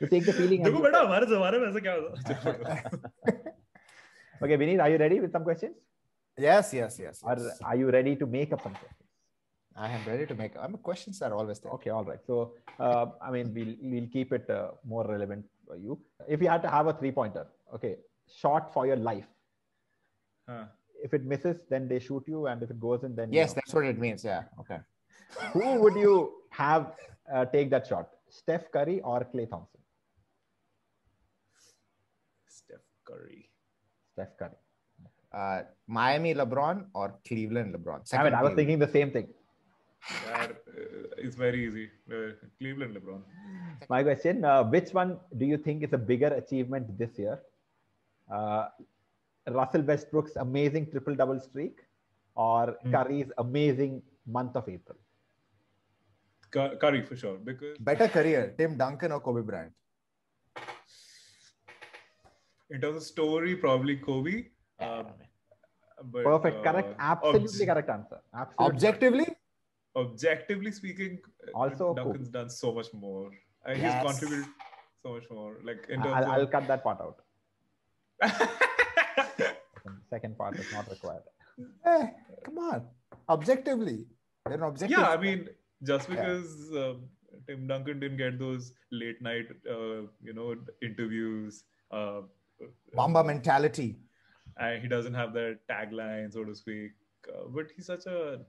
Speaker 3: You take the feeling.
Speaker 5: देखो बेटा हमारे ज़माने में ऐसा क्या होता?
Speaker 3: Okay, Vineet, are you ready with some questions?
Speaker 4: Yes.
Speaker 3: Or are you ready to make up some questions?
Speaker 4: I am ready to make. Questions are always there.
Speaker 3: Okay, all right. So, I mean, we'll keep it more relevant for you. If you had to have a 3-pointer, okay, shot for your life. If it misses, then they shoot you, and if it goes in, then
Speaker 4: yes, that's what it means. Yeah. Okay.
Speaker 3: Who would you have take that shot? Steph Curry or Klay Thompson?
Speaker 5: Steph Curry.
Speaker 4: Miami LeBron or Cleveland LeBron?
Speaker 3: I was thinking the same thing.
Speaker 5: It's very easy. Cleveland LeBron.
Speaker 3: My question, which one do you think is a bigger achievement this year? Russell Westbrook's amazing triple-double streak or Curry's amazing month of April?
Speaker 5: Curry for sure. Because
Speaker 4: better career, Tim Duncan or Kobe Bryant?
Speaker 5: In terms of story, probably Kobe. But,
Speaker 3: perfect, correct, absolutely correct answer. Absolutely.
Speaker 5: Objectively speaking,
Speaker 3: also
Speaker 5: Duncan's done so much more. He's contributed so much more. Like in terms
Speaker 3: I'll cut that part out. Second part is not required.
Speaker 4: Hey, come on. Objectively. They're an objective.
Speaker 5: Yeah, I mean, just because Tim Duncan didn't get those late night, interviews.
Speaker 4: Mamba mentality.
Speaker 5: And he doesn't have that tagline, so to speak. But he's such a,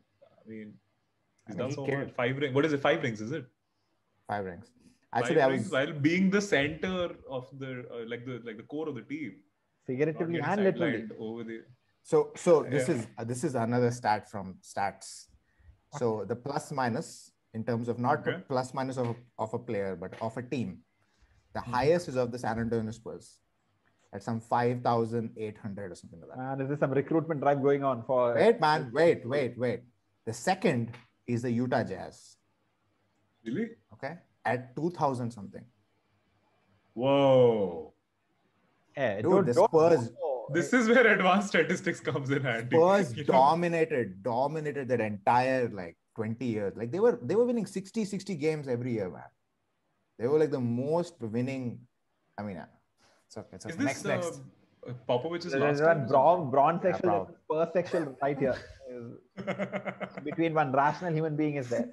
Speaker 5: he's done so much. 5 rings. What is it? 5 rings, is it?
Speaker 4: 5 rings. Actually,
Speaker 5: while being the center of the like the core of the team.
Speaker 3: Figuratively and literally.
Speaker 5: Over the...
Speaker 4: So this is another stat from stats. So the plus minus in terms of not plus minus of a player, but of a team. The highest is of the San Antonio Spurs at some 5,800 or something like that.
Speaker 3: Man, is this some recruitment drive going on for?
Speaker 4: Wait, man. Wait. The second is the Utah Jazz.
Speaker 5: Really?
Speaker 4: Okay. At 2,000 something.
Speaker 5: Whoa.
Speaker 4: Dude, the Spurs.
Speaker 5: This is where advanced statistics comes in handy.
Speaker 4: Spurs
Speaker 5: You know?
Speaker 4: dominated that entire like 20 years. Like they were winning 60 games every year, man. They were like the most winning. I mean, it's okay.
Speaker 5: Is this
Speaker 4: next.
Speaker 5: Popovich's
Speaker 3: There's
Speaker 5: last
Speaker 3: one
Speaker 5: time?
Speaker 3: bronze sexual,
Speaker 4: probably.
Speaker 3: Spurs sexual right here. Between one rational human being is there.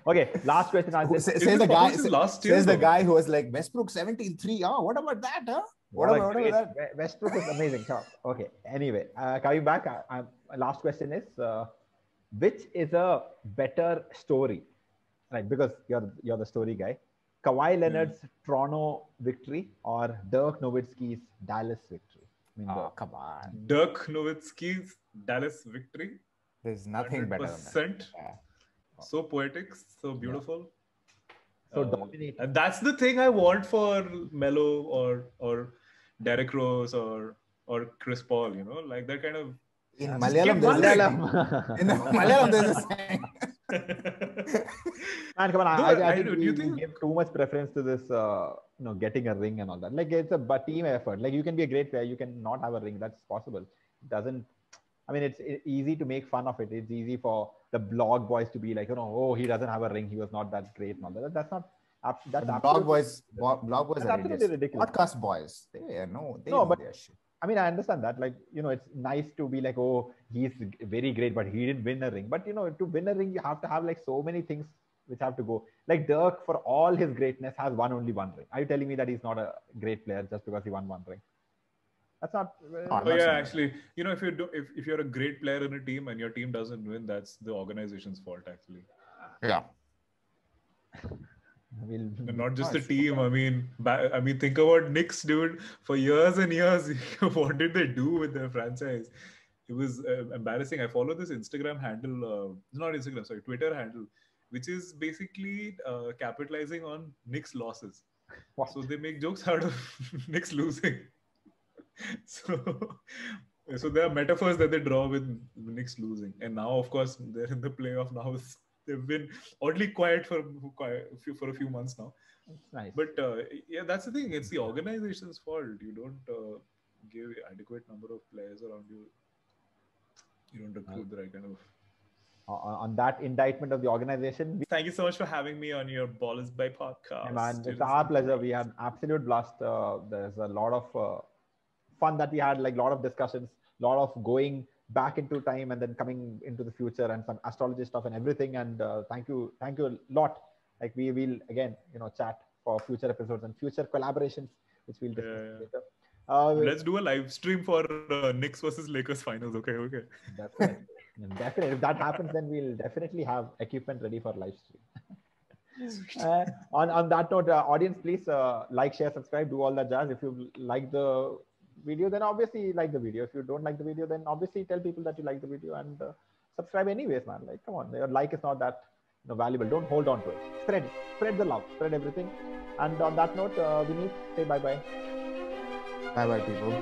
Speaker 3: Okay, last question.
Speaker 4: Says the guy.
Speaker 5: last year,
Speaker 4: Says the
Speaker 5: though?
Speaker 4: guy who was like Westbrook 17-3. Oh, what about that? Huh? What about that?
Speaker 3: Westbrook is amazing. So, okay. Anyway, coming back, last question is, which is a better story, right? Because you're the story guy. Kawhi Leonard's Toronto victory or Dirk Nowitzki's Dallas victory? I mean,
Speaker 4: Come on.
Speaker 5: Dirk Nowitzki's Dallas victory.
Speaker 4: There's nothing better than that.
Speaker 5: 100%. So poetic, so beautiful.
Speaker 3: So dominating.
Speaker 5: And that's the thing I want for Melo or Derrick Rose or Chris Paul, you know, like that kind of.
Speaker 4: In Malayalam, there's a saying.
Speaker 3: Man, come on! I think
Speaker 5: do you
Speaker 3: we
Speaker 5: think
Speaker 3: give too much preference to this, getting a ring and all that. Like it's a team effort. Like you can be a great player, you can not have a ring. That's possible. It doesn't. I mean, it's easy to make fun of it. It's easy for the blog boys to be like, oh, he doesn't have a ring. He was not that great and all that. That's not. That's
Speaker 4: blog boys are
Speaker 3: absolutely ridiculous.
Speaker 4: Podcast boys, they know their shit.
Speaker 3: I mean, I understand that. Like, it's nice to be like, oh, he's very great, but he didn't win a ring. But, to win a ring, you have to have like so many things which have to go. Like Dirk, for all his greatness, has only one ring. Are you telling me that he's not a great player just because he won one ring? That's not.
Speaker 5: Actually, if you're a great player in a team and your team doesn't win, that's the organization's fault, actually.
Speaker 4: Yeah.
Speaker 5: Not just the team. I mean, think about Knicks, dude. For years and years, what did they do with their franchise? It was embarrassing. I follow this Instagram handle, not Instagram, sorry, Twitter handle, which is basically capitalizing on Knicks losses.
Speaker 3: What?
Speaker 5: So they make jokes out of Knicks losing. So there are metaphors that they draw with Knicks losing, and now, of course, they're in the playoff now. They've been oddly quiet for a few months now.
Speaker 3: That's nice.
Speaker 5: But that's the thing. It's the organization's fault. You don't give adequate number of players around you. You don't recruit the right kind of.
Speaker 3: On that indictment of the organization.
Speaker 5: Thank you so much for having me on your Ballers by podcast.
Speaker 3: Yeah, man, it's our pleasure. We had absolute blast. There's a lot of fun that we had, like a lot of discussions, a lot of going back into time and then coming into the future and some astrology stuff and everything. And thank you a lot. Like we will again, chat for future episodes and future collaborations, which we'll discuss later.
Speaker 5: Let's do a live stream for Knicks versus Lakers finals. Okay.
Speaker 3: Definitely. If that happens, then we'll definitely have equipment ready for live stream. On that note, audience, please like, share, subscribe, do all that jazz. If you like the video, then obviously like the video. If you don't like the video, then obviously tell people that you like the video and subscribe anyways, man. Like, come on, your like is not that valuable. Don't hold on to it. Spread the love, spread everything. And on that note, we need to say bye-bye.
Speaker 4: Bye-bye, people.